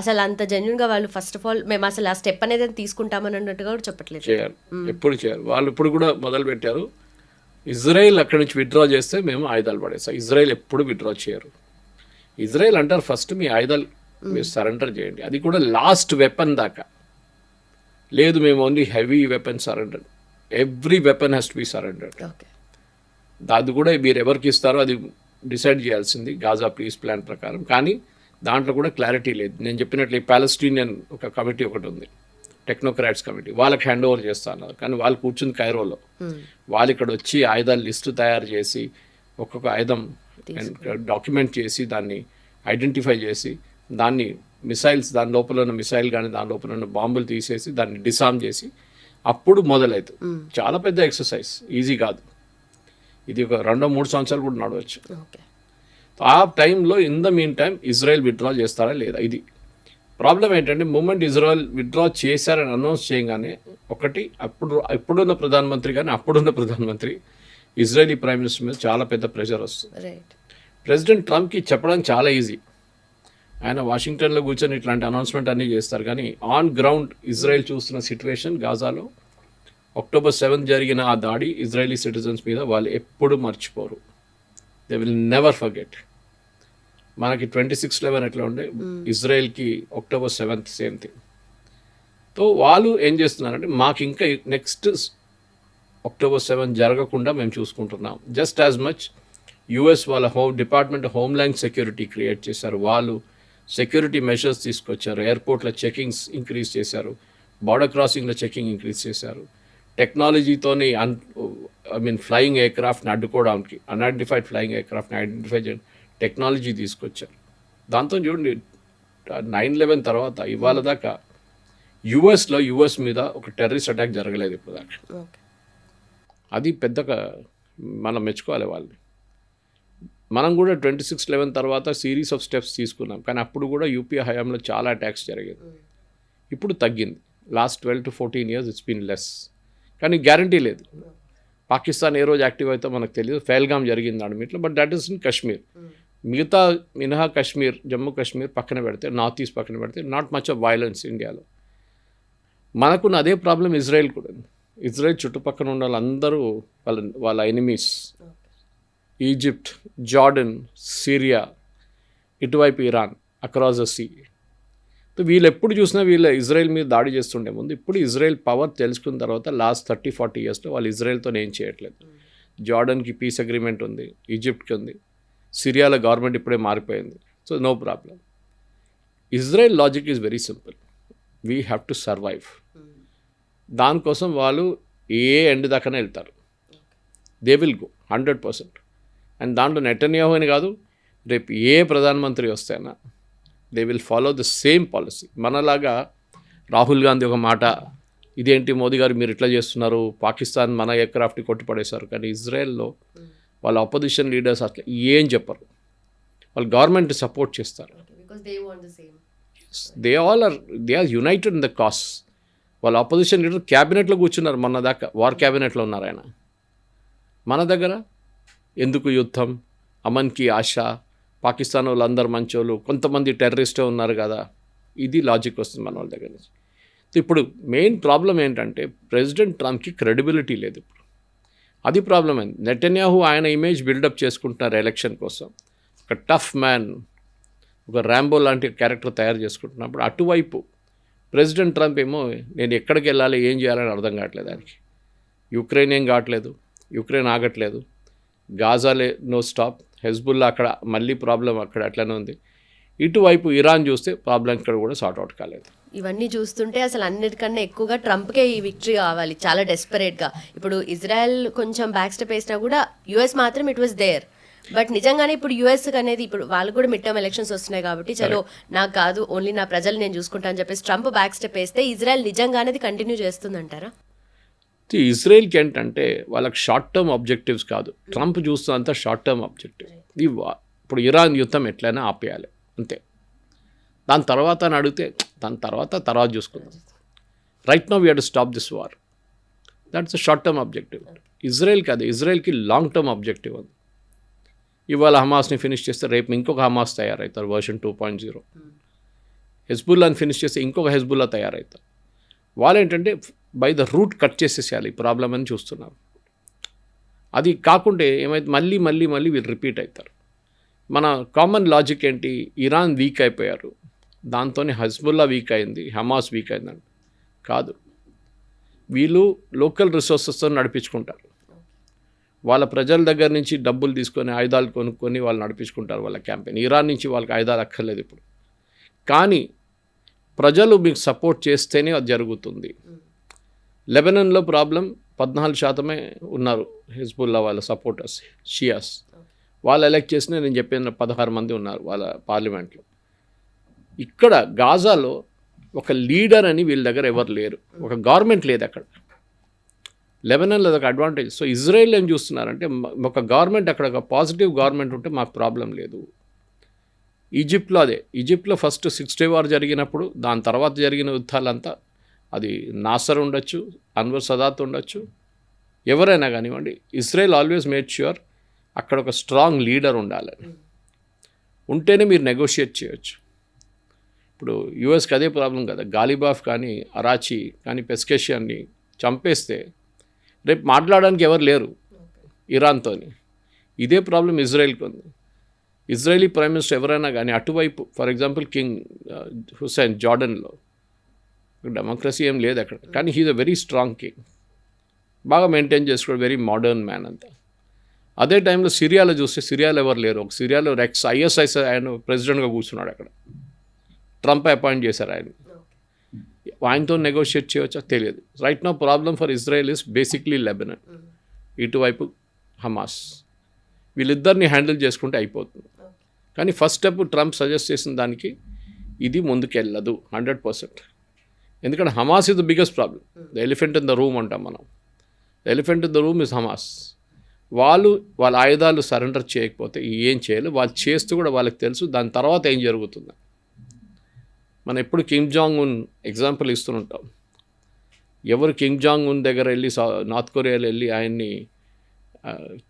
అసలు అంత జెన్యున్గా వాళ్ళు ఫస్ట్ ఆఫ్ ఆల్ మేము అసలు ఆ స్టెప్ అనేది తీసుకుంటామని అన్నట్టుగా కూడా చెప్పట్లేదు.
చేయాలి, ఎప్పుడు చేయాలి. వాళ్ళు ఇప్పుడు కూడా మొదలు పెట్టారు. ఇజ్రాయెల్ అక్కడి నుంచి విత్డ్రా చేస్తే మేము ఆయుధాలు పడేస్తాం. ఇజ్రాయెల్ ఎప్పుడు విత్డ్రా చేయరు. ఇజ్రాయెల్ అంటారు ఫస్ట్ మీ ఆయుధాలు మీరు సరెండర్ చేయండి, అది కూడా లాస్ట్ వెపన్ దాకా. లేదు మేము only heavy weapon surrender, every weapon has to be surrendered. అది కూడా మీరు ఎవరికి ఇస్తారో అది డిసైడ్ చేయాల్సింది గాజా పీస్ ప్లాన్ ప్రకారం. కానీ దాంట్లో కూడా క్లారిటీ లేదు. నేను చెప్పినట్లు పాలస్టీనియన్ ఒక కమిటీ ఒకటి ఉంది, టెక్నోక్రాట్స్ కమిటీ, వాళ్ళకి హ్యాండ్ ఓవర్ చేస్తా అన్నారు. కానీ వాళ్ళు కూర్చుంది కైరోలో. వాళ్ళు ఇక్కడ వచ్చి ఆయుధాల లిస్టు తయారు చేసి ఒక్కొక్క ఆయుధం డాక్యుమెంట్ చేసి దాన్ని ఐడెంటిఫై చేసి దాన్ని మిసైల్స్, దాని లోపల ఉన్న మిసైల్ కానీ దాని లోపల ఉన్న బాంబులు తీసేసి దాన్ని డిసామ్ చేసి అప్పుడు మొదలవుతుంది. చాలా పెద్ద ఎక్సర్సైజ్, ఈజీ కాదు. ఇది ఒక 2-3 సంవత్సరాలు కూడా నడవచ్చు. ఆ టైంలో in the mean time Israel withdraw చేస్తారా లేదా, ఇది ప్రాబ్లం. ఏంటంటే మూమెంట్ ఇజ్రాయెల్ విత్డ్రా చేశారని అనౌన్స్ చేయగానే ఒకటి ఇప్పుడున్న ప్రధానమంత్రి కానీ అప్పుడున్న ప్రధానమంత్రి ఇజ్రాయలీ ప్రైమ్ మినిస్టర్ మీద చాలా పెద్ద ప్రెషర్ వస్తుంది. ప్రెసిడెంట్ ట్రంప్కి చెప్పడానికి చాలా ఈజీ, ఆయన వాషింగ్టన్లో కూర్చొని ఇట్లాంటి అనౌన్స్మెంట్ అన్నీ చేస్తారు. కానీ ఆన్ గ్రౌండ్ ఇజ్రాయెల్ చూస్తున్న సిచ్యువేషన్ గాజాలో October 7 జరిగిన ఆ దాడి ఇజ్రాయలీ సిటిజన్స్ మీద వాళ్ళు ఎప్పుడు మర్చిపోరు. They will never forget. మనకి 26/11 ఎట్లా ఉండే, ఇజ్రాయెల్కి October 7 సేమ్ థింగ్. సో వాళ్ళు ఏం చేస్తున్నారంటే మాకు ఇంకా నెక్స్ట్ October 7 జరగకుండా మేము చూసుకుంటున్నాం. జస్ట్ యాజ్ మచ్ యుఎస్ వాళ్ళ డిపార్ట్మెంట్ హోమ్ల్యాండ్ సెక్యూరిటీ క్రియేట్ చేశారు, వాళ్ళు సెక్యూరిటీ మెషర్స్ తీసుకొచ్చారు, ఎయిర్పోర్ట్లో చెకింగ్స్ ఇంక్రీజ్ చేశారు, బార్డర్ క్రాసింగ్లో చెకింగ్ ఇంక్రీజ్ చేశారు, టెక్నాలజీతోని ఫ్లయింగ్ ఎయిర్క్రాఫ్ట్ని అడ్డుకోవడానికి అన్ఐడెంటిఫైడ్ ఫ్లయింగ్ ఎయిర్క్రాఫ్ట్ని ఐడెంటిఫై చేయడం టెక్నాలజీ తీసుకొచ్చారు. దాంతో చూడండి 9/11 తర్వాత ఇవాళ దాకా యుఎస్ మీద ఒక టెర్రరిస్ట్ అటాక్ జరగలేదు ఇప్పుడు దాకా. అది పెద్దగా మనం మెచ్చుకోవాలి వాళ్ళని. మనం కూడా 26/11 తర్వాత సిరీస్ ఆఫ్ స్టెప్స్ తీసుకున్నాం, కానీ అప్పుడు కూడా యూపీఏ హయాంలో చాలా అటాక్స్ జరిగేది. ఇప్పుడు తగ్గింది. Last 12 to 14 years it's been less. కానీ గ్యారంటీ లేదు పాకిస్తాన్ ఏ రోజు యాక్టివ్ అయితే మనకు తెలియదు. ఫెహల్గామ్ జరిగింది అడమిట్లో, but that is in Kashmir. మిగతా మినహా కాశ్మీర్, జమ్మూ కాశ్మీర్ పక్కన పెడితే, నార్త్ ఈస్ట్ పక్కన పెడితే నాట్ మచ్ ఆఫ్ వైలెన్స్ ఇండియాలో. మనకున్న అదే ప్రాబ్లం ఇజ్రాయెల్ కూడా. ఇజ్రాయెల్ చుట్టుపక్కల ఉన్న వాళ్ళందరూ వాళ్ళ ఎనిమీస్. ఈజిప్ట్, జార్డన్, సిరియా, ఇటువైపు ఇరాన్, అక్రాస్ ద సీ. వీళ్ళు ఎప్పుడు చూసినా వీళ్ళు ఇజ్రాయెల్ మీద దాడి చేస్తుండే ముందు. ఇప్పుడు ఇజ్రాయెల్ పవర్ తెలుసుకున్న తర్వాత లాస్ట్ 30-40 yearsలో వాళ్ళు ఇజ్రాయెల్తో ఏం చేయట్లేదు. జార్డన్కి పీస్ అగ్రిమెంట్ ఉంది, ఈజిప్ట్కి ఉంది, సిరియాలో గవర్నమెంట్ ఇప్పుడే మారిపోయింది. So no problem. Israel logic is very simple, we have to survive. దానికోసం వాళ్ళు ఏ ఎండ్ దాకానే వెళ్తారు. They will go 100%. అండ్ దాంట్లో నెటన్యాహు అని కాదు, రేపు ఏ ప్రధానమంత్రి వస్తేనా they will follow the same policy. మనలాగా రాహుల్ గాంధీ ఒక మాట, ఇదేంటి మోదీ గారు మీరు ఇట్లా చేస్తున్నారు, పాకిస్తాన్ మన ఎయిర్క్రాఫ్ట్ని కొట్టిపడేశారు. కానీ ఇజ్రాయెల్లో వాళ్ళ అపోజిషన్ లీడర్స్ అట్లా ఏం చెప్పరు, వాళ్ళు గవర్నమెంట్ సపోర్ట్ చేస్తారు. They are united in the cause. వాళ్ళ అపోజిషన్ లీడర్ క్యాబినెట్లో కూర్చున్నారు, మొన్న దాకా వార్ క్యాబినెట్లో ఉన్నారు ఆయన. మన దగ్గర ఎందుకు యుద్ధం, అమన్కి ఆశ, పాకిస్తాన్ వాళ్ళు అందరు మంచోళ్ళు, కొంతమంది టెర్రరిస్టే ఉన్నారు కదా, ఇది లాజిక్ వస్తుంది మన వాళ్ళ దగ్గర నుంచి. ఇప్పుడు మెయిన్ ప్రాబ్లం ఏంటంటే ప్రెసిడెంట్ ట్రంప్కి క్రెడిబిలిటీ లేదు ఇప్పుడు. అది ప్రాబ్లం అయింది. నెటన్యాహు ఆయన ఇమేజ్ బిల్డప్ చేసుకుంటున్నారు ఎలక్షన్ కోసం. ఒక టఫ్ మ్యాన్, ఒక ర్యాంబో లాంటి క్యారెక్టర్ తయారు చేసుకుంటున్నప్పుడు అటువైపు ప్రెసిడెంట్ ట్రంప్ ఏమో నేను ఎక్కడికి వెళ్ళాలి, ఏం చేయాలని అర్థం కావట్లేదు ఆయనకి. యుక్రెయిన్ ఏం కావట్లేదు, యుక్రెయిన్ ఆగట్లేదు, గాజాలే నో స్టాప్, హెజ్బుల్లా అక్కడ మళ్ళీ ప్రాబ్లం అక్కడ అట్లనే ఉంది. ఇటువైపు ఇరాన్ చూస్తే ప్రాబ్లం ఇక్కడ కూడా సార్ట్ అవుట్ కాలేదు.
ఇవన్నీ చూస్తుంటే అసలు అన్నిటికన్నా ఎక్కువగా ట్రంప్కే ఈ విక్టరీ కావాలి చాలా డెస్పరేట్గా. ఇప్పుడు ఇజ్రాయెల్ కొంచెం బ్యాక్ స్టెప్ వేసినా కూడా యుఎస్ మాత్రం ఇట్ వాస్ దేర్. బట్ నిజంగానే ఇప్పుడు యుఎస్ అనేది ఇప్పుడు వాళ్ళు కూడా మిడ్ టర్మ్ ఎలక్షన్స్ వస్తున్నాయి కాబట్టి చలో నాకు కాదు ఓన్లీ నా ప్రజలు నేను చూసుకుంటా అని చెప్పేసి ట్రంప్ బ్యాక్ స్టెప్ వేస్తే ఇజ్రాయెల్ నిజంగానే కంటిన్యూ చేస్తుందంటారా?
ఇజ్రాయెల్కి ఏంటంటే వాళ్ళకి షార్ట్ టర్మ్ ఆబ్జెక్టివ్స్ కాదు, ట్రంప్ చూస్తున్నంత షార్ట్ టర్మ్ ఆబ్జెక్టివ్. ఇప్పుడు ఇరాన్ యుద్ధం ఎట్లయినా ఆపేయాలి అంతే. దాని తర్వాత అని అడిగితే దాని తర్వాత చూసుకుందాం. Right now we have to stop this war. That's a short term objective. ఇజ్రాయెల్కి అది, ఇజ్రాయెల్కి లాంగ్ టర్మ్ ఆబ్జెక్టివ్ ఉంది. ఇవాళ హమాస్ని ఫినిష్ చేస్తే రేపు ఇంకొక హమాస్ తయారవుతారు వర్షన్ 2.0. హెజ్బుల్లాని ఫినిష్ చేస్తే ఇంకొక హెజ్బుల్లా తయారవుతారు. వాళ్ళు ఏంటంటే బై ద రూట్ కట్ చేసేసేయాలి ఈ ప్రాబ్లం అని చూస్తున్నారు. అది కాకుంటే ఏమైతే మళ్ళీ వీళ్ళు రిపీట్ అవుతారు. మన కామన్ లాజిక్ ఏంటి, ఇరాన్ వీక్ అయిపోయారు, దాంతోనే హెజ్బుల్లా వీక్ అయింది, హమాస్ వీక్ అయిందండి. కాదు, వీళ్ళు లోకల్ రిసోర్సెస్తో నడిపించుకుంటారు. వాళ్ళ ప్రజల దగ్గర నుంచి డబ్బులు తీసుకొని ఆయుధాలు కొనుక్కొని వాళ్ళు నడిపించుకుంటారు వాళ్ళ క్యాంపెయిన్. ఇరాన్ నుంచి వాళ్ళకి ఆయుధాలు అక్కర్లేదు ఇప్పుడు. కానీ ప్రజలు మీకు సపోర్ట్ చేస్తేనే అది జరుగుతుంది. లెబనాన్లో ప్రాబ్లం 14% ఉన్నారు హెజ్బుల్లా వాళ్ళ సపోర్టర్స్, షియాస్. వాళ్ళు ఎలక్ట్ చేసిన నేను చెప్పిన 16 మంది ఉన్నారు వాళ్ళ పార్లమెంట్లో. ఇక్కడ గాజాలో ఒక లీడర్ అని వీళ్ళ దగ్గర ఎవరు లేరు, ఒక గవర్నమెంట్ లేదు అక్కడ. లెబనాన్లో ఒక అడ్వాంటేజ్. సో ఇజ్రాయెల్ ఏం చూస్తున్నారంటే ఒక గవర్నమెంట్, అక్కడ ఒక పాజిటివ్ గవర్నమెంట్ ఉంటే మాకు ప్రాబ్లం లేదు. ఈజిప్ట్లో అదే, ఈజిప్ట్లో ఫస్ట్ 6 డే వార్ జరిగినప్పుడు దాని తర్వాత జరిగిన యుద్ధాలంతా అది నాసర్ ఉండొచ్చు, అన్వర్ సదాత్ ఉండొచ్చు, ఎవరైనా కానివ్వండి, ఇజ్రాయెల్ ఆల్వేస్ మేడ్ ష్యూర్ అక్కడ ఒక స్ట్రాంగ్ లీడర్ ఉండాలని. ఉంటేనే మీరు నెగోషియేట్ చేయొచ్చు. ఇప్పుడు యూఎస్కి అదే ప్రాబ్లం కదా, గాలిబాఫ్ కానీ అరాచి కానీ పెస్కేషియన్ని చంపేస్తే రేపు మాట్లాడడానికి ఎవరు లేరు ఇరాన్తో. ఇదే ప్రాబ్లం ఇజ్రాయెల్కి ఉంది. ఇజ్రాయలీ ప్రైమ్ మినిస్టర్ ఎవరైనా కానీ అటువైపు, ఫర్ ఎగ్జాంపుల్ కింగ్ హుసైన్ జార్డన్లో డెమోక్రసీ ఏం లేదు అక్కడ, కానీ he is a very strong king, బాగా మెయింటైన్ చేసుకోవడం, వెరీ మోడర్న్ మ్యాన్ అంతా. అదే టైంలో సిరియాలో చూస్తే సిరియాలో ఎవరు లేరు. ఒక సిరియాలో ఐఎస్ఐ ఆయన ప్రెసిడెంట్గా కూర్చున్నాడు అక్కడ, ట్రంప్ అపాయింట్ చేశారు ఆయన. ఆయనతో నెగోషియేట్ చేయవచ్చా తెలియదు. Right now problem for Israel is basically Lebanon, ఇటువైపు హమాస్. వీళ్ళిద్దరిని హ్యాండిల్ చేసుకుంటే అయిపోతుంది. కానీ ఫస్ట్ స్టెప్ ట్రంప్ సజెస్ట్ చేసిన దానికి ఇది ముందుకెళ్ళదు 100%. ఎందుకంటే Hamas is the biggest problem. The elephant in the room అంటాం మనం. The elephant in the room is Hamas. వాళ్ళ ఆయుధాలు సరెండర్ చేయకపోతే ఏం చేయాలి, వాళ్ళు చేస్తూ కూడా వాళ్ళకి తెలుసు దాని తర్వాత ఏం జరుగుతుంది. మనం ఎప్పుడు కిమ్ జాంగ్ ఉన్ ఎగ్జాంపుల్ ఇస్తుంటాం. ఎవరు కిమ్ జాంగ్ ఉన్ దగ్గర వెళ్ళి నార్త్ కొరియాలో వెళ్ళి ఆయన్ని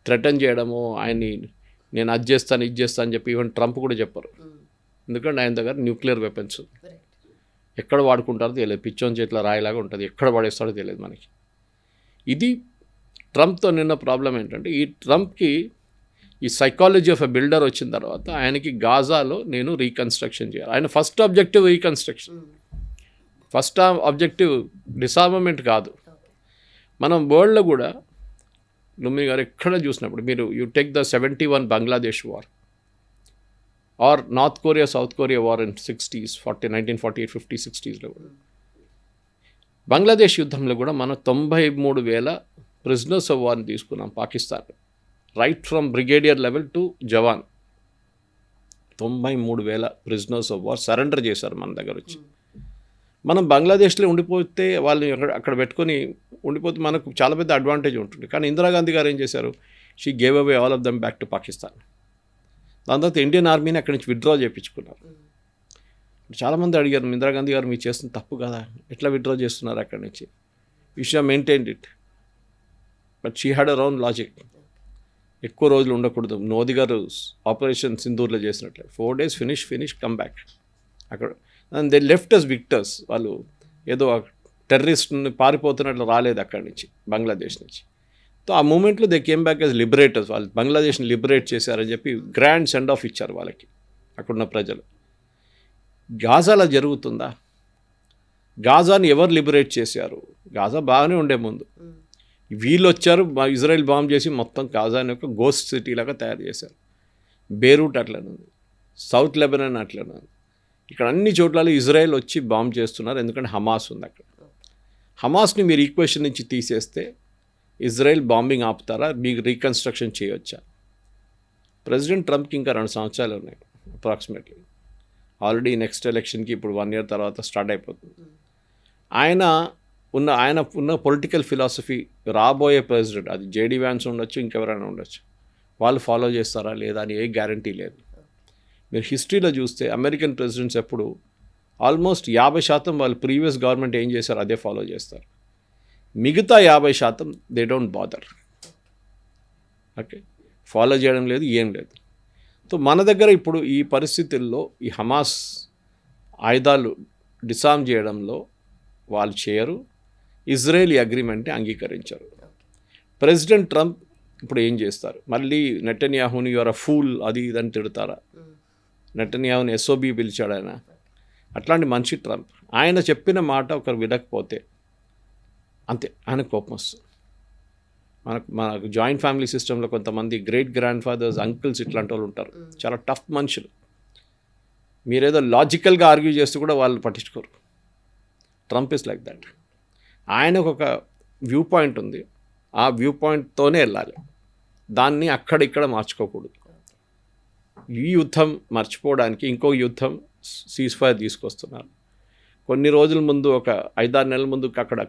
థ్రెటన్ చేయడమో, ఆయన్ని నేను అది చేస్తాను ఇది చేస్తాను అని చెప్పి ఈవెన్ ట్రంప్ కూడా చెప్పరు. ఎందుకంటే ఆయన దగ్గర న్యూక్లియర్ వెపన్స్ ఎక్కడ వాడుకుంటారో తెలియదు, పిచ్చోని చేతిలో రాయిలాగా ఉంటుంది, ఎక్కడ పడేస్తాడో తెలియదు మనకి. ఇది ట్రంప్తో నిన్న ప్రాబ్లం ఏంటంటే, ఈ ట్రంప్కి ఈ సైకాలజీ ఆఫ్ ఎ బిల్డర్ వచ్చిన తర్వాత ఆయనకి గాజాలో నేను రీకన్స్ట్రక్షన్ చేయాలి. ఆయన first objective reconstruction, first objective disarmament కాదు. మనం వరల్డ్లో కూడా లుమ్మి గారు ఎక్కడ చూసినప్పుడు మీరు you take the 71 Bangladesh war or North Korea South Korea war in 60s 1948 50 60sలో కూడా, బంగ్లాదేశ్ యుద్ధంలో కూడా మనం 93,000 ప్రిజనర్స్ ఆఫ్ వార్ని తీసుకున్నాం Pakistan, right from brigadier level to Jawan. 93,000 prisoners of war surrender చేశారు మన దగ్గర వచ్చి. మనం బంగ్లాదేశ్లో ఉండిపోతే వాళ్ళు అక్కడ పెట్టుకొని ఉండిపోతే మనకు చాలా పెద్ద అడ్వాంటేజ్ ఉంటుంది. కానీ ఇందిరాగాంధీ గారు ఏం చేశారు, she gave away all of them back to Pakistan. దాని తర్వాత ఇండియన్ ఆర్మీని అక్కడి నుంచి విత్డ్రా చేయించుకున్నారు. చాలామంది అడిగారు, ఇందిరాగాంధీ గారు మీరు చేస్తున్న తప్పు కదా, ఎట్లా విత్డ్రా చేస్తున్నారు అక్కడి నుంచి, you should maintain it. But she had a round logic. ఎక్కువ రోజులు ఉండకూడదు. మోదీ గారు ఆపరేషన్ సింధూర్లో చేసినట్లే 4 days ఫినిష్ కమ్ బ్యాక్. అక్కడ అండ్ దే లెఫ్ట్ అస్ విక్టర్స్. వాళ్ళు ఏదో టెర్రరిస్ట్ని పారిపోతున్నట్లు రాలేదు అక్కడి నుంచి, బంగ్లాదేశ్ నుంచి. సో ఆ మూమెంట్లో దే కేమ్ బ్యాక్ యాజ్ లిబరేటర్స్. వాళ్ళు బంగ్లాదేశ్ని లిబరేట్ చేశారని చెప్పి గ్రాండ్ సెండ్ ఆఫ్ ఇచ్చారు వాళ్ళకి అక్కడున్న ప్రజలు. గాజాలో జరుగుతుందా? గాజాని ఎవరు లిబరేట్ చేశారు? గాజా బాగానే ఉండే ముందు. వీళ్ళు వచ్చారు, ఇజ్రాయెల్ బాంబ్ చేసి మొత్తం గాజాని ఒక గోస్ట్ సిటీ లాగా తయారు చేశారు. బేరూట్ అట్లనే ఉంది, సౌత్ లెబనాన్ అట్లనే ఉంది. ఇక్కడ అన్ని చోట్ల ఇజ్రాయెల్ వచ్చి బాంబ్ చేస్తున్నారు, ఎందుకంటే హమాస్ ఉంది అక్కడ. హమాస్ని మీరు ఈక్వేషన్ నుంచి తీసేస్తే ఇజ్రాయెల్ బాంబింగ్ ఆపుతారా, మీకు రీకన్స్ట్రక్షన్ చేయొచ్చా? ప్రెసిడెంట్ ట్రంప్కి ఇంకా 2 సంవత్సరాలు ఉన్నాయి అప్రాక్సిమేట్లీ. ఆల్రెడీ నెక్స్ట్ ఎలక్షన్కి ఇప్పుడు 1 year తర్వాత స్టార్ట్ అయిపోతుంది. ఆయన ఉన్న పొలిటికల్ ఫిలాసఫీ రాబోయే ప్రెసిడెంట్, అది జేడీ వ్యాన్స్ ఉండొచ్చు, ఇంకెవరైనా ఉండొచ్చు, వాళ్ళు ఫాలో చేస్తారా లేదా అని ఏ గ్యారంటీ లేదు. మీరు హిస్టరీలో చూస్తే అమెరికన్ ప్రెసిడెంట్స్ ఎప్పుడు ఆల్మోస్ట్ 50% వాళ్ళు ప్రీవియస్ గవర్నమెంట్ ఏం చేశారో అదే ఫాలో చేస్తారు. మిగతా 50% they don't bother. Okay, follow చేయడం లేదు, ఏం లేదు. సో మన దగ్గర ఇప్పుడు ఈ పరిస్థితుల్లో ఈ హమాస్ ఆయుధాలు డిసామ్ చేయడంలో వాళ్ళు చేయరు, ఇజ్రాయేలీ అగ్రిమెంట్ని అంగీకరించారు. ప్రెసిడెంట్ ట్రంప్ ఇప్పుడు ఏం చేస్తారు? మళ్ళీ నెటన్యాహుని యువర్ అ ఫూల్ అది ఇదని తిడతారా? నెటన్యాహుని ఎస్ఓబి పిలిచాడు ఆయన. అట్లాంటి మనిషి ట్రంప్. ఆయన చెప్పిన మాట ఒకరు వినకపోతే అంతే, ఆయన కోపం వస్తుంది. మనకు జాయింట్ ఫ్యామిలీ సిస్టంలో కొంతమంది గ్రేట్ గ్రాండ్ ఫాదర్స్, అంకుల్స్ ఇట్లాంటి వాళ్ళు ఉంటారు, చాలా టఫ్ మనుషులు. మీరేదో లాజికల్గా ఆర్గ్యూ చేస్తూ కూడా వాళ్ళు పట్టించుకోరు. Trump is like that. ఆయనకు ఒక వ్యూ పాయింట్ ఉంది, ఆ వ్యూ పాయింట్తోనే వెళ్ళాలి, దాన్ని అక్కడిక్కడ మార్చుకోకూడదు. ఈ యుద్ధం మర్చిపోవడానికి ఇంకో యుద్ధం సీజ్ఫైర్ తీసుకొస్తున్నారు. కొన్ని రోజుల ముందు, ఒక 5-6 నెలల ముందు అక్కడ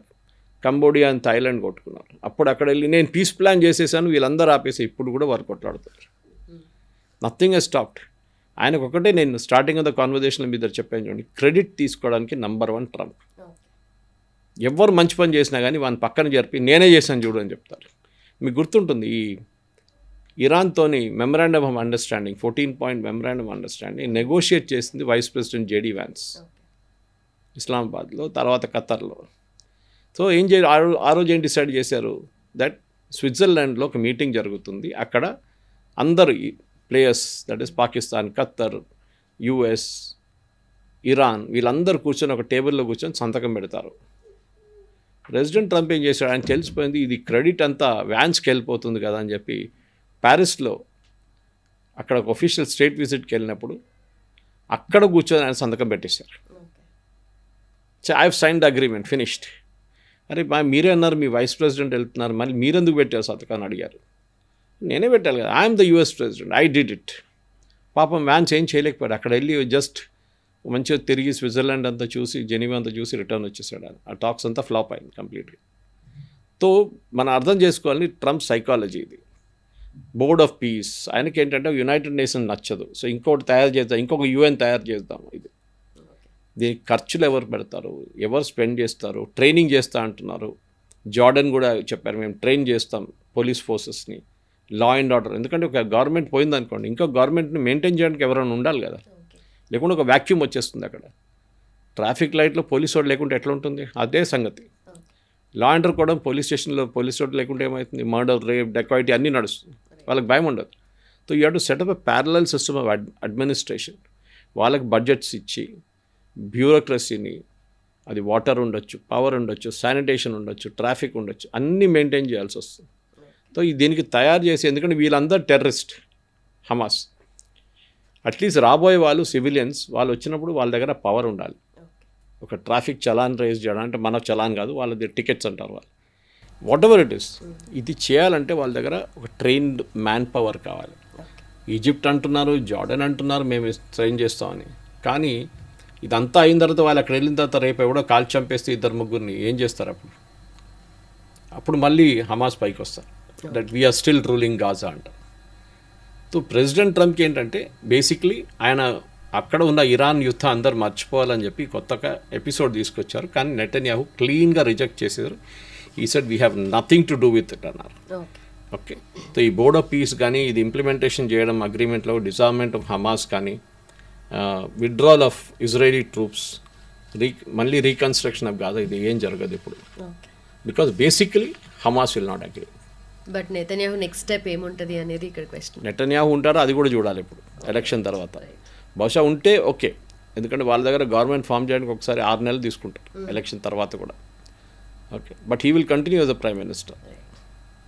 కంబోడియా అండ్ థాయిలాండ్ కొట్టుకున్నారు. అప్పుడు అక్కడ వెళ్ళి నేను పీస్ ప్లాన్ చేసేసాను, వీళ్ళందరూ ఆపేసి ఇప్పుడు కూడా వారు కొట్లాడుతారు. Nothing Hess stopped. ఆయనకు ఒకటే నేను స్టార్టింగ్ ఆఫ్ ద కాన్వర్జేషన్ మీద చెప్పాను చూడండి, క్రెడిట్ తీసుకోవడానికి నంబర్ 1 ట్రంప్. ఎవరు మంచి పని చేసినా కానీ వాళ్ళని పక్కన జరిపి నేనే చేశాను చూడు అని చెప్తారు. మీకు గుర్తుంటుంది, ఈ ఇరాన్తోని memorandum of understanding, 14-point memorandum understanding negotiate చేసింది వైస్ ప్రెసిడెంట్ జేడీ వ్యాన్స్ ఇస్లామాబాద్లో, తర్వాత ఖతర్లో. సో ఆ రోజు ఏం డిసైడ్ చేశారు, దట్ స్విట్జర్లాండ్లో ఒక మీటింగ్ జరుగుతుంది, అక్కడ అందరు players, that is Pakistan, Khattar, US, Iran, వీళ్ళందరూ కూర్చొని ఒక టేబుల్లో కూర్చొని సంతకం పెడతారు. ప్రెసిడెంట్ ట్రంప్ ఏం చేశాడు, ఆయన తెలిసిపోయింది ఇది క్రెడిట్ అంతా వ్యాన్స్కి వెళ్ళిపోతుంది కదా అని చెప్పి ప్యారిస్లో అక్కడ ఒక ఒఫీషియల్ స్టేట్ విజిట్కి వెళ్ళినప్పుడు అక్కడ కూర్చొని ఆయన సంతకం పెట్టేశారు. I have signed the agreement, finished. అరే మీరే అన్నారు మీ వైస్ ప్రెసిడెంట్ వెళ్తున్నారు, మళ్ళీ మీరెందుకు పెట్టారు సంతకాన్ని అడిగారు. నేనే పెట్టాలి కదా, I'm the US president, I did it. పాపం వ్యాన్స్ ఏం చేయలేకపోయాడు, అక్కడ వెళ్ళి జస్ట్ మంచిగా తిరిగి స్విట్జర్లాండ్ అంతా చూసి, జెనీవా అంతా చూసి రిటర్న్ వచ్చేసాడు. ఆ టాక్స్ అంతా ఫ్లాప్ అయింది కంప్లీట్గా. సో మనం అర్థం చేసుకోవాలి ట్రంప్ సైకాలజీ ఇది. బోర్డ్ ఆఫ్ పీస్, ఆయనకి ఏంటంటే యునైటెడ్ నేషన్ నచ్చదు, సో ఇంకొకటి తయారు చేద్దాం, ఇంకొక యుఎన్ తయారు చేద్దాం. ఇది దీనికి ఖర్చులు ఎవరు పెడతారు, ఎవరు స్పెండ్ చేస్తారు, ట్రైనింగ్ చేస్తా అంటున్నారు. జార్డన్ కూడా చెప్పారు మేము ట్రైన్ చేస్తాం పోలీస్ ఫోర్సెస్ని, లా అండ్ ఆర్డర్. ఎందుకంటే ఒక గవర్నమెంట్ పోయిందనుకోండి, ఇంకో గవర్నమెంట్ని మెయింటైన్ చేయడానికి ఎవరైనా ఉండాలి కదా, లేకుంటే ఒక వ్యాక్యూమ్ వచ్చేస్తుంది అక్కడ. ట్రాఫిక్ లైట్లో పోలీస్ వాడు లేకుంటే ఎట్లా ఉంటుంది, అదే సంగతి. లా అండ్ ఆర్డర్ కూడా పోలీస్ స్టేషన్లో పోలీస్ వాడు లేకుంటే ఏమవుతుంది, మర్డర్, రేప్, డెకాయిటీ అన్నీ నడుస్తుంది, వాళ్ళకి భయం ఉండదు. So you have to set up a parallel system of administration. వాళ్ళకి బడ్జెట్స్ ఇచ్చి, బ్యూరోక్రసీని, అది వాటర్ ఉండొచ్చు, పవర్ ఉండొచ్చు, శానిటేషన్ ఉండొచ్చు, ట్రాఫిక్ ఉండొచ్చు, అన్నీ మెయింటైన్ చేయాల్సి వస్తుంది. సో దీనికి తయారు చేసి, ఎందుకంటే వీళ్ళందరూ టెర్రరిస్ట్ హమాస్, అట్లీస్ట్ రాబోయే వాళ్ళు సివిలియన్స్, వాళ్ళు వచ్చినప్పుడు వాళ్ళ దగ్గర పవర్ ఉండాలి. ఒక ట్రాఫిక్ చలాన్ రైజ్ చేయడం అంటే మన చలాన్ కాదు, వాళ్ళది టికెట్స్ అంటారు వాళ్ళు, వాట్ ఎవర్ ఇట్ ఈస్. ఇది చేయాలంటే వాళ్ళ దగ్గర ఒక ట్రైన్డ్ మ్యాన్ పవర్ కావాలి. ఈజిప్ట్ అంటున్నారు, జార్డన్ అంటున్నారు మేము ట్రైన్ చేస్తామని, కానీ ఇదంతా అయిన తర్వాత వాళ్ళు అక్కడ వెళ్ళిన తర్వాత రేపు ఎవడో కాల్చి చంపేస్తే 2-3 ఏం చేస్తారు అప్పుడు మళ్ళీ హమాస్ పైకి వస్తారు, that we're still ruling Gaza అంట. సో ప్రెసిడెంట్ ట్రంప్కి ఏంటంటే బేసిక్లీ ఆయన అక్కడ ఉన్న ఇరాన్ యుద్ధం అందరు మర్చిపోవాలని చెప్పి కొత్తగా ఎపిసోడ్ తీసుకొచ్చారు, కానీ నెటన్యాహు క్లీన్గా రిజెక్ట్ చేశారు. ఈ said we have nothing to do with it అన్నారు. ఓకే, సో ఈ బోర్డ్ ఆఫ్ పీస్ కానీ ఇది ఇంప్లిమెంటేషన్ చేయడం అగ్రిమెంట్లో, డిజార్మెంట్ ఆఫ్ హమాస్ కానీ, విత్డ్రాల్ ఆఫ్ ఇజ్రాయలీ ట్రూప్స్, మళ్ళీ రీకన్స్ట్రక్షన్ ఆఫ్ గాజా, ఇది ఏం జరగదు ఇప్పుడు, because basically Hamas will not agree.
But Netanyahu next step ఏముంటుంది అనేది ఇక్కడ క్వశ్చన్.
నెతన్యాహు ఉంటారో అది కూడా చూడాలి ఇప్పుడు ఎలక్షన్ తర్వాత. బహుశా ఉంటే ఓకే, ఎందుకంటే వాళ్ళ దగ్గర గవర్నమెంట్ ఫామ్ చేయడానికి ఒకసారి 6 నెలలు తీసుకుంటారు ఎలక్షన్ తర్వాత కూడా. Okay, but he will continue as the prime minister.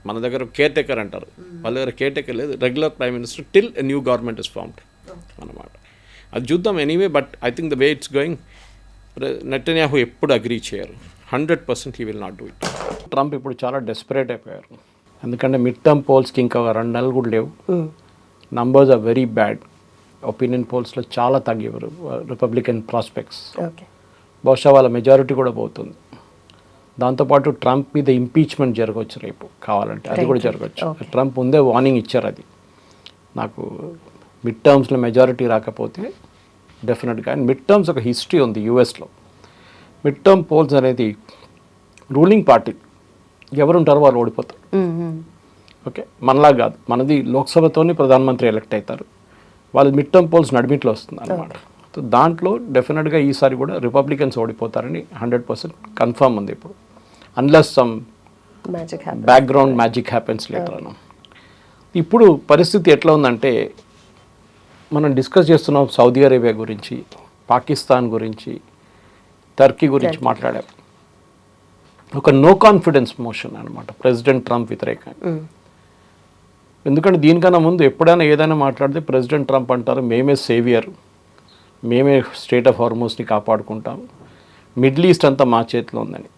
మన దగ్గర కేర్ టేకర్ అంటారు, వాళ్ళ దగ్గర కేర్ టేకర్ లేదు, regular prime minister till a new government is formed అన్నమాట. అది చూద్దాం anyway. But I think the way it's going, Netanyahu ఎప్పుడు అగ్రీ చేయరు. 100% he will not do it. Trump ఇప్పుడు చాలా డెస్పరేట్ అయిపోయారు, ఎందుకంటే మిడ్ టర్మ్ పోల్స్కి ఇంకా 2 నెలలు కూడా లేవు. Numbers are very bad. Opinion పోల్స్లో చాలా తగ్గివారు రిపబ్లికన్ ప్రాస్పెక్ట్స్. బహుశా వాళ్ళ మెజారిటీ కూడా పోతుంది. దాంతోపాటు ట్రంప్ మీద ఇంపీచ్మెంట్ జరగవచ్చు రేపు కావాలంటే, అది కూడా జరగవచ్చు. ట్రంప్ ముందే వార్నింగ్ ఇచ్చారు, అది నాకు మిడ్ టర్మ్స్లో మెజారిటీ రాకపోతే డెఫినెట్గా. అండ్ మిడ్ టర్మ్స్ ఒక హిస్టరీ ఉంది యూఎస్లో. మిడ్ టర్మ్ పోల్స్ అనేది రూలింగ్ పార్టీ ఎవరుంటారో వాళ్ళు ఓడిపోతారు. ఓకే, మనలా కాదు, మనది లోక్సభతోనే ప్రధానమంత్రి ఎలక్ట్ అవుతారు, వాళ్ళు మిడ్ టర్మ్ పోల్స్ నడిమిట్లో వస్తుంది అన్నమాట. సో దాంట్లో డెఫినెట్గా ఈసారి కూడా రిపబ్లికన్స్ ఓడిపోతారని 100% కన్ఫర్మ్ ఉంది ఇప్పుడు, unless some background magic happens later. ఇప్పుడు పరిస్థితి ఎట్లా ఉందంటే, మనం డిస్కస్ చేస్తున్నాం సౌదీ అరేబియా గురించి, పాకిస్తాన్ గురించి, టర్కీ గురించి మాట్లాడాం. ఒక నో కాన్ఫిడెన్స్ మోషన్ అనమాట ప్రెసిడెంట్ ట్రంప్ వ్యతిరేకంగా. ఎందుకంటే దీనికన్నా ముందు ఎప్పుడైనా ఏదైనా మాట్లాడితే ప్రెసిడెంట్ ట్రంప్ అంటారు మేమే సేవియర్, మేమే స్టేట్ ఆఫ్ హార్మోస్ని కాపాడుకుంటాం, మిడిల్ ఈస్ట్ అంతా మా చేతిలో ఉందని.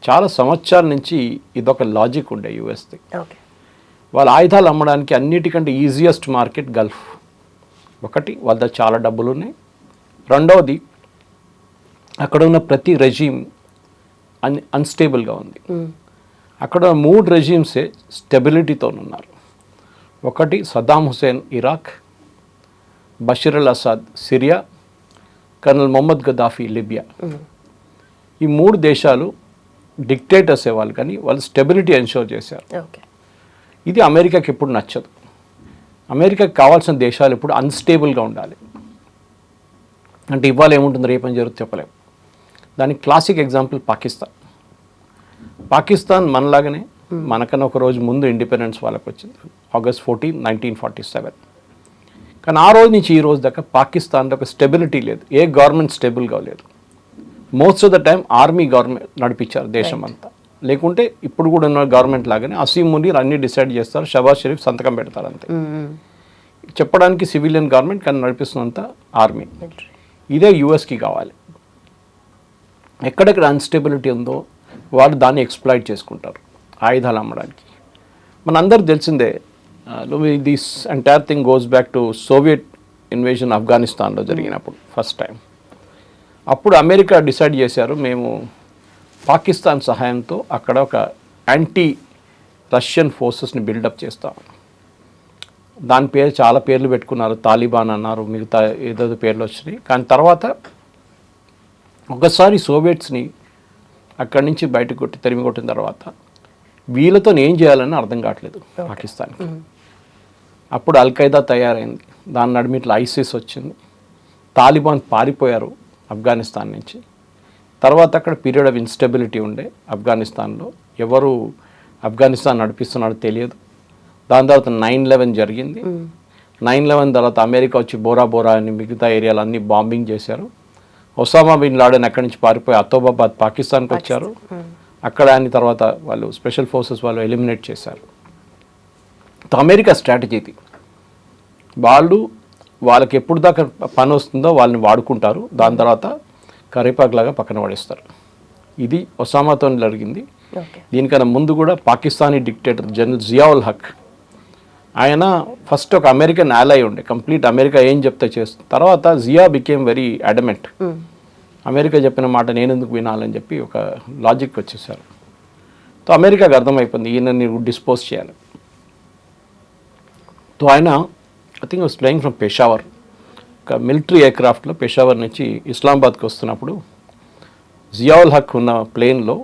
చాలా సంవత్సరాల నుంచి ఇదొక లాజిక్ ఉండే యూఎస్ది. వాళ్ళ ఆయుధాలు అమ్మడానికి అన్నిటికంటే ఈజియెస్ట్ మార్కెట్ గల్ఫ్. ఒకటి, వాళ్ళ దగ్గర చాలా డబ్బులు ఉన్నాయి. రెండవది, అక్కడ ఉన్న ప్రతి రెజీమ్ అన్స్టేబుల్గా ఉంది. అక్కడ 3 రెజీమ్సే స్టెబిలిటీతో ఉన్నారు. ఒకటి Saddam Hussein Iraq, Bashir al Assad Syria, Colonel Mohammad Gaddafi Libya. ఈ 3 దేశాలు డిక్టేటర్స్ వాళ్ళు, కానీ వాళ్ళు స్టెబిలిటీ ఎన్షోర్ చేశారు. ఇది అమెరికాకి ఎప్పుడు నచ్చదు. అమెరికాకి కావాల్సిన దేశాలు ఇప్పుడు అన్స్టేబుల్గా ఉండాలి. అంటే ఇవాళ ఏముంటుంది రేపని జరుగుతుంది చెప్పలేము. దానికి క్లాసిక్ ఎగ్జాంపుల్ పాకిస్తాన్. పాకిస్తాన్ మనలాగానే, మనకన్నా ఒక రోజు ముందు ఇండిపెండెన్స్ వాళ్ళకి వచ్చింది, August 14, 1947. కానీ ఆ రోజు నుంచి ఈ రోజు దాకా పాకిస్తాన్లో ఒక స్టెబిలిటీ లేదు, ఏ గవర్నమెంట్ స్టేబుల్గా లేదు. Most of the time army government నడిపించారు దేశం అంతా. లేకుంటే ఇప్పుడు కూడా ఉన్న గవర్నమెంట్ లాగానే అసీం మునీర్ అన్ని డిసైడ్ చేస్తారు, షబాజ్ షరీఫ్ సంతకం పెడతారు అంతే. చెప్పడానికి సివిలియన్ గవర్నమెంట్, కానీ నడిపిస్తున్నంత ఆర్మీ. ఇదే యూఎస్కి కావాలి. ఎక్కడెక్కడ అన్స్టెబిలిటీ ఉందో వాళ్ళు దాన్ని ఎక్స్ప్లాయిట్ చేసుకుంటారు ఆయుధాలు అమ్మడానికి. మనందరూ తెలిసిందే, this entire thing goes back to Soviet invasion ఆఫ్ఘనిస్తాన్లో జరిగినప్పుడు ఫస్ట్ టైం. అప్పుడు అమెరికా డిసైడ్ చేశారు, మేము పాకిస్తాన్ సహాయంతో అక్కడ ఒక యాంటీ రష్యన్ ఫోర్సెస్ని బిల్డప్ చేస్తాం. దాని పేరు చాలా పేర్లు పెట్టుకున్నారు, తాలిబాన్ అన్నారు, మిగతా ఏదో పేర్లు వచ్చినాయి. కానీ తర్వాత ఒకసారి సోవియట్స్ని అక్కడి నుంచి బయటకు తరిమి కొట్టిన తర్వాత వీళ్ళతో ఏం చేయాలని అర్థం కావట్లేదు పాకిస్తాన్కి. అప్పుడు అల్ఖైదా తయారైంది, దాని నడిమిట్లో ఐసిస్ వచ్చింది, తాలిబాన్ పారిపోయారు ఆఫ్ఘనిస్తాన్ నుంచి. తర్వాత అక్కడ పీరియడ్ ఆఫ్ ఇన్స్టెబిలిటీ ఉండే ఆఫ్ఘనిస్తాన్లో, ఎవరు ఆఫ్ఘనిస్తాన్ నడిపిస్తున్నాడో తెలియదు. దాని తర్వాత 9/11 జరిగింది. 9/11 తర్వాత అమెరికా వచ్చి బోరా బోరా అని మిగతా ఏరియాలు అన్నీ బాంబింగ్ చేశారు. ఒసామా బిన్ లాడెన్ అక్కడి నుంచి పారిపోయి అతోబాబాద్ పాకిస్తాన్కి వచ్చారు. అక్కడ ఆయన తర్వాత వాళ్ళు స్పెషల్ ఫోర్సెస్ వాళ్ళు ఎలిమినేట్ చేశారు. అమెరికా స్ట్రాటజీ ఇది. వాళ్ళకి ఎప్పుడు దాకా పని వస్తుందో వాళ్ళని వాడుకుంటారు, దాని తర్వాత కరివేపాకులాగా పక్కన పడేస్తారు. ఇది ఒసామాతో జరిగింది. దీనికన్నా ముందు కూడా పాకిస్తానీ డిక్టేటర్ జనరల్ జియావుల్ హక్, ఆయన ఫస్ట్ ఒక అమెరికన్ ఆలై ఉండే, కంప్లీట్ అమెరికా ఏం చెప్తే చేస్తుంది. తర్వాత Zia became very adamant, America చెప్పిన మాట నేను ఎందుకు వినాలని చెప్పి ఒక లాజిక్ వచ్చేసారు. సో అమెరికాకి అర్థమైపోయింది ఈయన నీకు డిస్పోజ్ చేయాలి. సో ఆయన I think was flying from Peshawar, ఒక మిలిటరీ ఎయిర్క్రాఫ్ట్లో పెషావర్ నుంచి ఇస్లామాబాద్కి వస్తున్నప్పుడు జియావుల్ హక్ ఉన్న ప్లేన్లో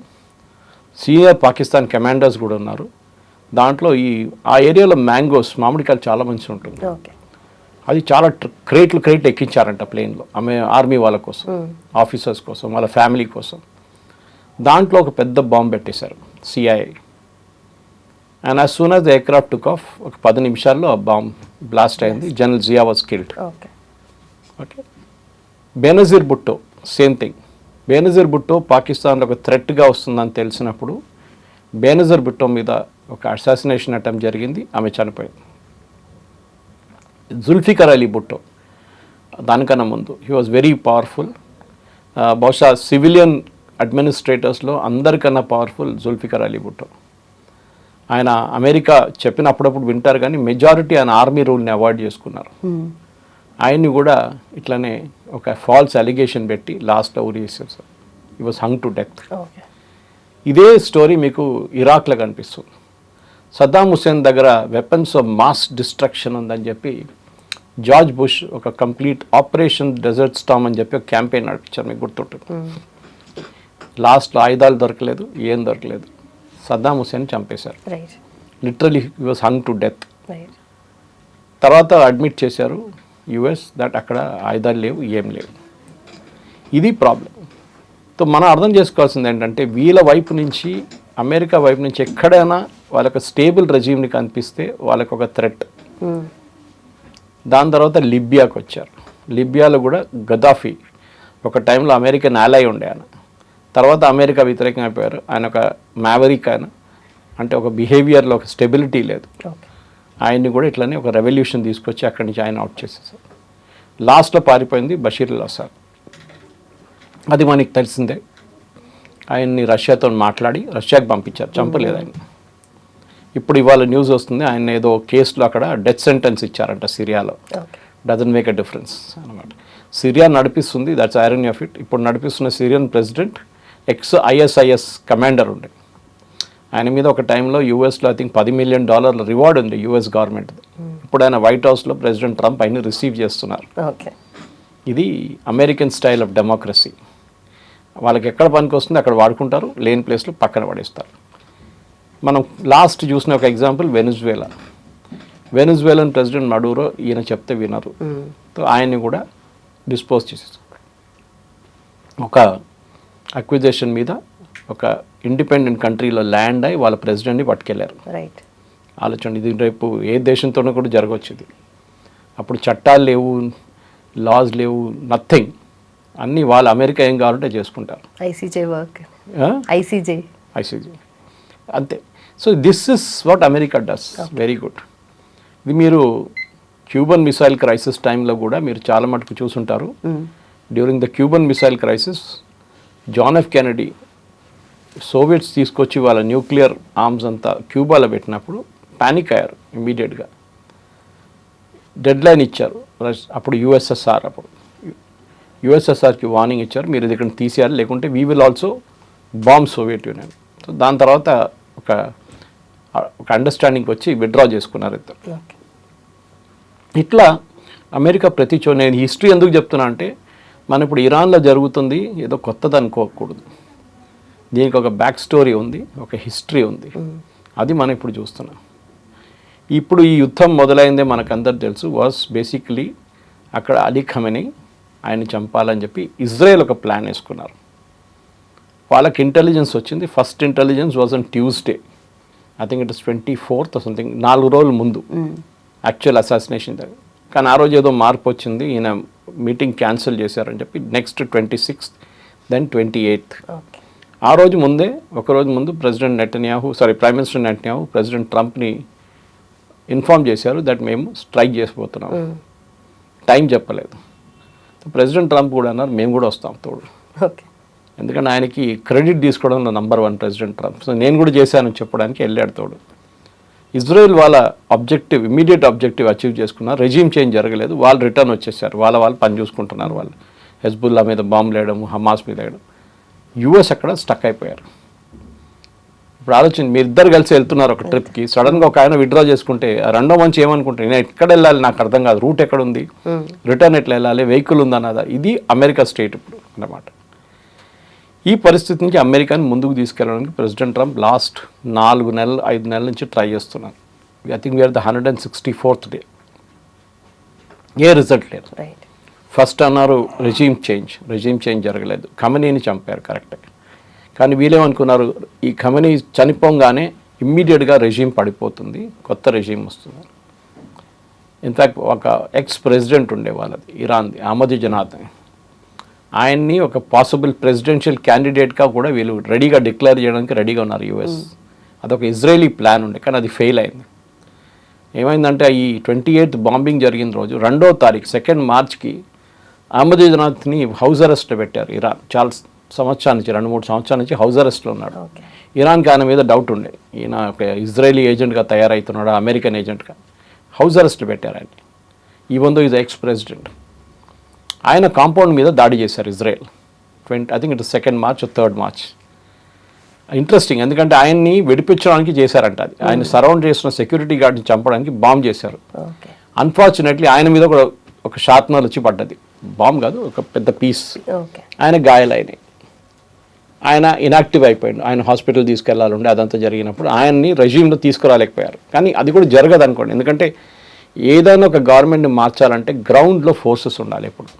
సీనియర్ పాకిస్తాన్ కమాండర్స్ కూడా ఉన్నారు. దాంట్లో ఆ ఏరియాలో మ్యాంగోస్, మామిడికాయలు చాలా మంచిగా ఉంటుంది. అది చాలా క్రేట్లు ఎక్కించారంట ప్లేన్లో, ఆర్మీ వాళ్ళ కోసం, ఆఫీసర్స్ కోసం, వాళ్ళ ఫ్యామిలీ కోసం. దాంట్లో ఒక పెద్ద బాంబు పెట్టేశారు CIA. And as soon as the aircraft took off, ఒక 10 నిమిషాల్లో ఆ బాంబ్ బ్లాస్ట్ అయింది. General Zia was killed. Okay, Benazir Bhutto same thing. Benazir Bhutto పాకిస్తాన్లో ఒక థ్రెట్గా వస్తుందని తెలిసినప్పుడు బేనజీర్ భుట్టో మీద ఒక అసాసినేషన్ అటెంప్ట్ జరిగింది, ఆమె చనిపోయింది. జుల్ఫికర్ అలీ భుట్టో, దానికన్నా ముందు హీ వాజ్ వెరీ పవర్ఫుల్. బహుశా సివిలియన్ అడ్మినిస్ట్రేటర్స్లో అందరికన్నా పవర్ఫుల్ జుల్ఫికర్ అలీ భుట్టో. ఆయన అమెరికా చెప్పిన అప్పుడప్పుడు వింటారు కానీ మెజారిటీ ఆయన ఆర్మీ రూల్ని అవాయిడ్ చేసుకున్నారు. ఆయన్ని కూడా ఇట్లనే ఒక ఫాల్స్ అలిగేషన్ పెట్టి లాస్ట్లో ఉరివేసారు sir. He was hung to death. ఇదే స్టోరీ మీకు ఇరాక్లో కనిపిస్తుంది. సద్దాం హుస్సేన్ దగ్గర వెపన్స్ ఆఫ్ మాస్ డిస్ట్రక్షన్ ఉందని చెప్పి జార్జ్ బుష్ ఒక కంప్లీట్ ఆపరేషన్ డెజర్ట్ స్టామ్ అని చెప్పి ఒక క్యాంపెయిన్ నడిపించారు, మీకు గుర్తుంటుంది. లాస్ట్లో ఆయుధాలు దొరకలేదు, ఏం దొరకలేదు, సద్దాం హుస్సేన్ చంపేశారు. Literally he was hung to death. తర్వాత అడ్మిట్ చేశారు యుఎస్ దట్ అక్కడ ఆయుధాలు లేవు, ఏం లేవు. ఇది ప్రాబ్లం. సో మనం అర్థం చేసుకోవాల్సింది ఏంటంటే వీళ్ళ వైపు నుంచి, అమెరికా వైపు నుంచి ఎక్కడైనా వాళ్ళకి స్టేబుల్ రెజ్యూమ్ని కనిపిస్తే వాళ్ళకి ఒక థ్రెట్. దాని తర్వాత లిబియాకి వచ్చారు. లిబియాలో కూడా గదాఫీ ఒక టైంలో అమెరికన్ ఆలై ఉండే ఆయన. తర్వాత అమెరికా వ్యతిరేకంగా అయిపోయారు. ఆయన ఒక మ్యావరిక్, ఆయన అంటే ఒక బిహేవియర్లో ఒక స్టెబిలిటీ లేదు. ఆయన్ని కూడా ఇట్లనే ఒక రెవల్యూషన్ తీసుకొచ్చి అక్కడి నుంచి ఆయన అవుట్ చేసేసారు. లాస్ట్లో పారిపోయింది బషీర్ అల్ అసాద్. అది మనకి తెలిసిందే. ఆయన్ని రష్యాతో మాట్లాడి రష్యాకి పంపించారు, చంపలేదు ఆయన. ఇప్పుడు ఇవాళ న్యూస్ వస్తుంది ఆయన ఏదో కేసులో అక్కడ డెత్ సెంటెన్స్ ఇచ్చారంట సిరియాలో. డజన్ మేక్ ఎ డిఫరెన్స్ అనమాట. సిరియా నడిపిస్తుంది, దట్స్ ఐరనీ ఆఫ్ ఇట్. ఇప్పుడు నడిపిస్తున్న సిరియన్ ప్రెసిడెంట్ ISIS కమాండర్ ఉండే. ఆయన మీద ఒక టైంలో యూఎస్లో ఐ థింక్ $10 million రివార్డ్ ఉంది యుఎస్ గవర్నమెంట్. ఇప్పుడు ఆయన వైట్ హౌస్లో ప్రెసిడెంట్ ట్రంప్ ఆయన రిసీవ్ చేస్తున్నారు. ఇది అమెరికన్ స్టైల్ ఆఫ్ డెమోక్రసీ. వాళ్ళకి ఎక్కడ పనికి వస్తుంది అక్కడ వాడుకుంటారు, లేని ప్లేస్లో పక్కన పడేస్తారు. మనం లాస్ట్ చూసిన ఒక ఎగ్జాంపుల్ వెనిజువేలన్ ప్రెసిడెంట్ మడూరో, ఈయన చెప్తే వినరు, ఆయన్ని కూడా డిస్పోజ్ చేసేస్తారు. ఒక అక్విజిషన్ మీద ఒక ఇండిపెండెంట్ కంట్రీలో ల్యాండ్ అయి వాళ్ళ ప్రెసిడెంట్ని పట్టుకెళ్ళారు. ఆలోచన, ఇది రేపు ఏ దేశంతోనూ కూడా జరగవచ్చు. ఇది అప్పుడు చట్టాలు లేవు, లాస్ లేవు, నథింగ్. అన్నీ వాళ్ళు అమెరికా ఏం కావాలంటే చేసుకుంటారు. ఐసీజే అంతే. So this is what America does very good. ఇది మీరు క్యూబన్ మిసైల్ క్రైసిస్ టైంలో కూడా మీరు చాలా మటుకు చూసుంటారు. During the Cuban missile crisis John F Kennedy Soviets తీసుకొచ్చి వాళ్ళ న్యూక్లియర్ ఆర్మ్స్ అంతా క్యూబాలో పెట్టినప్పుడు పానిక్ అయ్యారు ఇమ్మీడియట్గా. డెడ్ లైన్ ఇచ్చారు అప్పుడు యుఎస్ఎస్ఆర్కి వార్నింగ్ ఇచ్చారు, మీరు ఇది ఇక్కడ తీసేయాలి, లేకుంటే we will also bomb Soviet union. So దాని తర్వాత ఒక అండర్స్టాండింగ్కి వచ్చి విత్డ్రా చేసుకున్నారు ఇద్దరు. ఇట్లా అమెరికా ప్రతి నేను హిస్టరీ ఎందుకు చెప్తున్నా అంటే, మనం ఇప్పుడు ఇరాన్లో జరుగుతుంది ఏదో కొత్తది అనుకోకూడదు. దీనికి ఒక బ్యాక్ స్టోరీ ఉంది, ఒక హిస్టరీ ఉంది. అది మనం ఇప్పుడు చూస్తున్నాం. ఇప్పుడు ఈ యుద్ధం మొదలైందే మనకందరు తెలుసు. వాజ్ బేసిక్లీ అక్కడ అలీ ఖమెనీ ఆయన్ని చంపాలని చెప్పి ఇజ్రాయెల్ ఒక ప్లాన్ వేసుకున్నారు. వాళ్ళకి ఇంటెలిజెన్స్ వచ్చింది. First intelligence was on Tuesday, I think it is 24th something, 4 రోజుల ముందు యాక్చువల్ అసాసినేషన్ జరిగింది. కానీ ఆ రోజు ఏదో మార్పు వచ్చింది, ఈయన మీటింగ్ క్యాన్సిల్ చేశారని చెప్పి నెక్స్ట్ 26th, దెన్ 28th. ఆ రోజు ముందే, ఒకరోజు ముందు ప్రైమ్ మినిస్టర్ నెటన్యాహు ప్రెసిడెంట్ ట్రంప్ని ఇన్ఫార్మ్ చేశారు దట్ మేము స్ట్రైక్ చేసిపోతున్నాం. టైం చెప్పలేదు. ప్రెసిడెంట్ ట్రంప్ కూడా అన్నారు మేము కూడా వస్తాం తోడు. ఎందుకంటే ఆయనకి క్రెడిట్ తీసుకోవడంలో నంబర్ 1 ప్రెసిడెంట్ ట్రంప్. సో నేను కూడా చేశానని చెప్పడానికి వెళ్ళాడు తోడు. ఇజ్రాయెల్ వాళ్ళ ఇమ్మీడియట్ ఆబ్జెక్టివ్ అచీవ్ చేసుకున్నారు. రెజ్యూమ్ చేంజ్ జరగలేదు, వాళ్ళు రిటర్న్ వచ్చేసారు, వాళ్ళు పని చూసుకుంటున్నారు. వాళ్ళు హెజ్బుల్లా మీద బాంబులు వేయడం, హమాస్ మీద వేయడం. యుఎస్ అక్కడ స్టక్ అయిపోయారు. ఇప్పుడు ఆలోచన, మీరు ఇద్దరు కలిసి వెళ్తున్నారు ఒక ట్రిప్కి, సడన్గా ఒక ఆయన విత్డ్రా చేసుకుంటే రెండో మంచి ఏమనుకుంటారు, నేను ఎక్కడ వెళ్ళాలి నాకు అర్థం కాదు, రూట్ ఎక్కడ ఉంది, రిటర్న్ ఎట్లా వెళ్ళాలి, వెహికల్ ఉందన్నదా. ఇది అమెరికా స్టేట్ ఇప్పుడు అన్నమాట. ఈ పరిస్థితి నుంచి అమెరికాని ముందుకు తీసుకెళ్ళడానికి ప్రెసిడెంట్ ట్రంప్ లాస్ట్ 5 నెలల నుంచి ట్రై చేస్తున్నారు. I think we're the 164th day. ఏ రిజల్ట్ లేదు. ఫస్ట్ అన్నారు రెజ్యూమ్ చేంజ్ జరగలేదు, ఖమెనీని చంపారు కరెక్టే. కానీ వీళ్ళేమనుకున్నారు, ఈ ఖమెనీ చనిపోగానే ఇమ్మీడియట్గా రెజ్యూమ్ పడిపోతుంది, కొత్త రెజ్యూమ్ వస్తుంది. ఇన్ఫ్యాక్ట్ ఒక ఎక్స్ ప్రెసిడెంట్ ఉండే వాళ్ళది ఇరాన్ది, అహ్మదీనెజాద్, ఆయన్ని ఒక పాసిబుల్ ప్రెసిడెన్షియల్ క్యాండిడేట్గా కూడా వీళ్ళు రెడీగా డిక్లేర్ చేయడానికి రెడీగా ఉన్నారు యుఎస్. అదొక ఇజ్రాయేలీ ప్లాన్ ఉండే, కానీ అది ఫెయిల్ అయింది. ఏమైందంటే ఈ 28th బాంబింగ్ జరిగిన రోజు 2వ తారీఖు 2nd మార్చ్కి అహ్మదీనాథ్ని హౌస్ అరెస్ట్లో పెట్టారు ఇరాన్. చాలా సంవత్సరాల నుంచి 2-3 సంవత్సరాల నుంచి హౌస్ అరెస్ట్లో ఉన్నాడు. ఇరాన్కి ఆయన మీద డౌట్ ఉండే, ఈయన ఒక ఇజ్రాయలీ ఏజెంట్గా తయారవుతున్నాడు, అమెరికన్ ఏజెంట్గా. హౌస్ అరెస్ట్లో పెట్టారు ఆయన. Even though is ex president. ఆయన కాంపౌండ్ మీద దాడి చేశారు Israel. I think it 2 March 3 March. Interesting, ఎందుకంటే ఆయన్ని విడిపించడానికి చేశారంట. అది ఆయన సరౌండ్ చేసిన సెక్యూరిటీ గార్డ్ని చంపడానికి బాంబ్ చేశారు. అన్ఫార్చునేట్లీ ఆయన మీద కూడా ఒక షార్ప్నర్ వచ్చి పడ్డది. బాంబ్ కాదు, ఒక పెద్ద పీస్. ఆయన గాయాలైనాయి. ఆయన ఇనాక్టివ్ అయిపోయాడు. ఆయన హాస్పిటల్ తీసుకెళ్లాలంటే అదంతా జరిగినప్పుడు ఆయన్ని రెజ్యూమ్లో తీసుకురాలేకపోయారు. కానీ అది కూడా జరగదు అనుకోండి, ఎందుకంటే ఏదైనా ఒక గవర్నమెంట్ని మార్చాలంటే గ్రౌండ్లో ఫోర్సెస్ ఉండాలి. ఇప్పుడు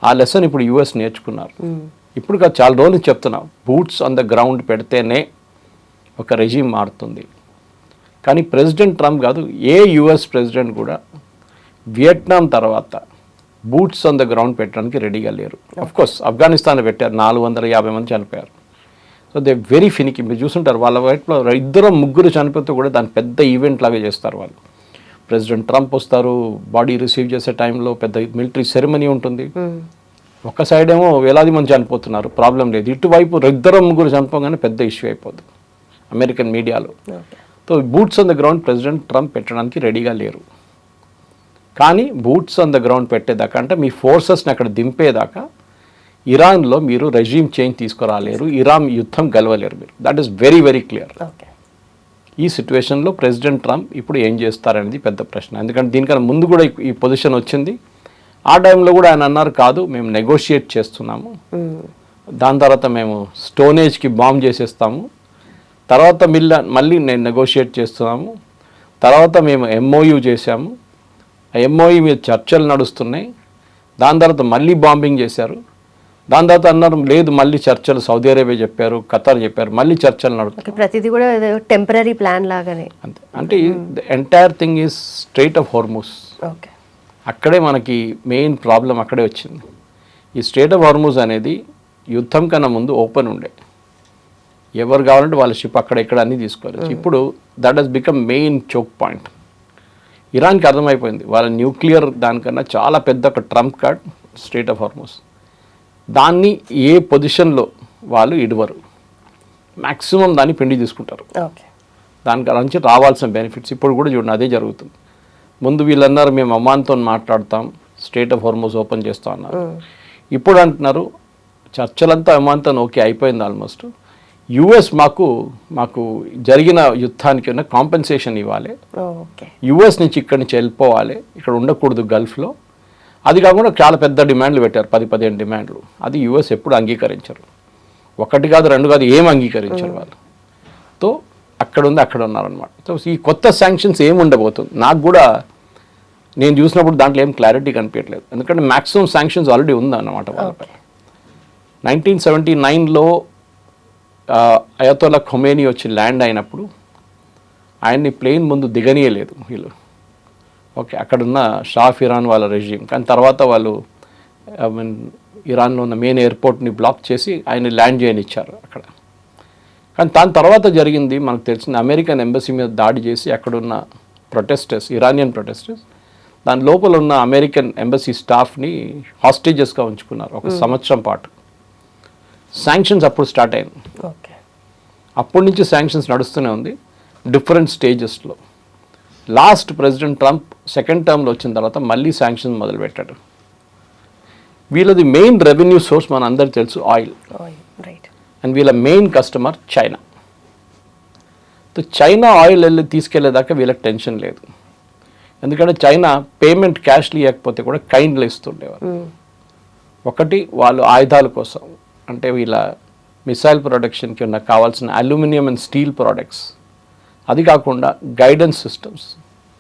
ఆ లెసన్ ఇప్పుడు యూఎస్ నేర్చుకున్నారు. ఇప్పుడు కాదు, చాలా రోజులు నుంచి చెప్తున్నాం, బూట్స్ ఆన్ ద గ్రౌండ్ పెడితేనే ఒక రెజ్యూమ్ మారుతుంది. కానీ ప్రెసిడెంట్ ట్రంప్ కాదు, ఏ యుఎస్ ప్రెసిడెంట్ కూడా వియట్నాం తర్వాత బూట్స్ ఆన్ ద గ్రౌండ్ పెట్టడానికి రెడీగా లేరు. కోర్స్ ఆఫ్ఘనిస్తాన్లో పెట్టారు, 450 మంది చనిపోయారు. So they very ఫినికి. మీరు చూసుంటారు, వాళ్ళ వైపులో 2-3 చనిపోతే కూడా దాని పెద్ద ఈవెంట్ లాగా చేస్తారు వాళ్ళు. ప్రెసిడెంట్ ట్రంప్ వస్తారు, బాడీ రిసీవ్ చేసే టైంలో పెద్ద మిలిటరీ సెరమనీ ఉంటుంది. ఒక సైడ్ ఏమో వేలాది మంది చనిపోతున్నారు, ప్రాబ్లం లేదు. ఇటువైపు 2-3 చనిపోగానే పెద్ద ఇష్యూ అయిపోద్ది అమెరికన్ మీడియాలో. So boots on the ground president Trump పెట్టడానికి రెడీగా లేరు. కానీ బూట్స్ ఆన్ ద గ్రౌండ్ పెట్టేదాకా, అంటే మీ ఫోర్సెస్ని అక్కడ దింపేదాకా ఇరాన్లో మీరు రెజ్యూమ్ చేంజ్ తీసుకురాలేరు, ఇరాన్ యుద్ధం గెలవలేరు మీరు. That is very very clear. ఈ సిచ్యువేషన్లో ప్రెసిడెంట్ ట్రంప్ ఇప్పుడు ఏం చేస్తారనేది పెద్ద ప్రశ్న. ఎందుకంటే దీనికన్నా ముందు కూడా ఈ పొజిషన్ వచ్చింది. ఆ టైంలో కూడా ఆయన అన్నారు, కాదు మేము నెగోషియేట్ చేస్తున్నాము, దాని తర్వాత మేము స్టోనేజ్కి బాంబ్ చేసేస్తాము, తర్వాత మళ్ళీ నేను నెగోషియేట్ చేస్తున్నాము, తర్వాత మేము ఎంఓయూ చేశాము, ఆ ఎంఓయూ మీద చర్చలు నడుస్తున్నాయి, దాని తర్వాత మళ్ళీ బాంబింగ్ చేశారు, దాని తర్వాత అన్నారు లేదు మళ్ళీ చర్చలు, సౌదీ అరేబియా చెప్పారు, ఖతార్ చెప్పారు, మళ్ళీ చర్చలు నడుస్తాయి.
ప్రతిదీ కూడా టెంపరీ ప్లాన్ లాగానే.
అంతే. అంటే the entire thing is straight of Hormuz. అక్కడే మనకి మెయిన్ ప్రాబ్లం అక్కడే వచ్చింది. ఈ స్ట్రెయిట్ ఆఫ్ హార్మూజ్ అనేది యుద్ధం కన్నా ముందు ఓపెన్ ఉండే, ఎవరు కావాలంటే వాళ్ళ షిప్ అక్కడ ఇక్కడ అన్నీ తీసుకోవచ్చు. ఇప్పుడు that he's become main choke point. ఇరాన్కి అర్థమైపోయింది వాళ్ళ న్యూక్లియర్ దానికన్నా చాలా పెద్ద ఒక trump card strait of Hormuz. దాన్ని ఏ పొజిషన్లో వాళ్ళు ఇడవరు, మ్యాక్సిమం దాన్ని పిండి తీసుకుంటారు. దానికి నుంచి రావాల్సిన బెనిఫిట్స్ ఇప్పుడు కూడా చూడండి అదే జరుగుతుంది. ముందు వీళ్ళన్నారు మేము ఒమాన్తో మాట్లాడతాం, స్ట్రెయిట్ ఆఫ్ హార్మూజ్ ఓపెన్ చేస్తాం అన్నారు. ఇప్పుడు అంటున్నారు చర్చలంతా ఒమాన్తో ఓకే అయిపోయింది ఆల్మోస్ట్, యుఎస్ మాకు జరిగిన యుద్ధానికి ఉన్న కాంపెన్సేషన్ ఇవ్వాలి, యుఎస్ నుంచి ఇక్కడి నుంచి వెళ్ళిపోవాలి, ఇక్కడ ఉండకూడదు గల్ఫ్లో. అది కాకుండా చాలా పెద్ద డిమాండ్లు పెట్టారు, 10-15 డిమాండ్లు. అది యుఎస్ ఎప్పుడు అంగీకరించరు, 1 కాదు 2 కాదు, ఏం అంగీకరించరు వాళ్ళు. తో అక్కడ ఉంది అక్కడ ఉన్నారనమాట. సో ఈ కొత్త శాంక్షన్స్ ఏమి ఉండబోతుంది నాకు కూడా నేను చూసినప్పుడు దాంట్లో ఏం క్లారిటీ కనిపించట్లేదు. ఎందుకంటే మ్యాక్సిమం శాంక్షన్స్ ఆల్రెడీ ఉందన్నమాట వాళ్ళపై. 1979లో అయతోల్లా ఖొమేనీ వచ్చి ల్యాండ్ అయినప్పుడు ఆయన్ని ప్లేన్ ముందు దిగనీయలేదు వీళ్ళు. ఓకే, అక్కడున్న షా ఆఫ్ ఇరాన్ వాళ్ళ రెజ్యూమ్. కానీ తర్వాత వాళ్ళు ఇరాన్లో ఉన్న మెయిన్ ఎయిర్పోర్ట్ని బ్లాక్ చేసి ఆయన ల్యాండ్ చేయనిచ్చారు అక్కడ. కానీ దాని తర్వాత జరిగింది మనకు తెలిసింది, అమెరికన్ ఎంబసీ మీద దాడి చేసి అక్కడున్న ప్రొటెస్టర్స్, ఇరానియన్ ప్రొటెస్టర్స్, దాని లోపల ఉన్న అమెరికన్ ఎంబసీ స్టాఫ్ని హాస్టేజెస్గా ఉంచుకున్నారు 1 సంవత్సరం పాటు. శాంక్షన్స్ అప్పుడు స్టార్ట్ అయింది. అప్పటి నుంచి శాంక్షన్స్ నడుస్తూనే ఉంది డిఫరెంట్ స్టేజెస్లో. లాస్ట్ ప్రెసిడెంట్ ట్రంప్ 2nd టర్మ్లో వచ్చిన తర్వాత మళ్ళీ శాంక్షన్స్ మొదలుపెట్టాడు. వీళ్ళది మెయిన్ రెవెన్యూ సోర్స్ మన అందరికీ తెలుసు ఆయిల్, అండ్ వీళ్ళ main customer China. So China oil వెళ్ళి తీసుకెళ్లేదాకా వీళ్ళకి టెన్షన్ లేదు, ఎందుకంటే చైనా పేమెంట్ క్యాష్లు ఇవ్వకపోతే కూడా కైండ్లు ఇస్తుండేవారు. ఒకటి వాళ్ళు ఆయుధాల కోసం, అంటే వీళ్ళ మిసైల్ ప్రొడక్షన్కి ఉన్న కావాల్సిన అల్యూమినియం అండ్ స్టీల్ ప్రోడక్ట్స్, అది కాకుండా గైడెన్స్ సిస్టమ్స్,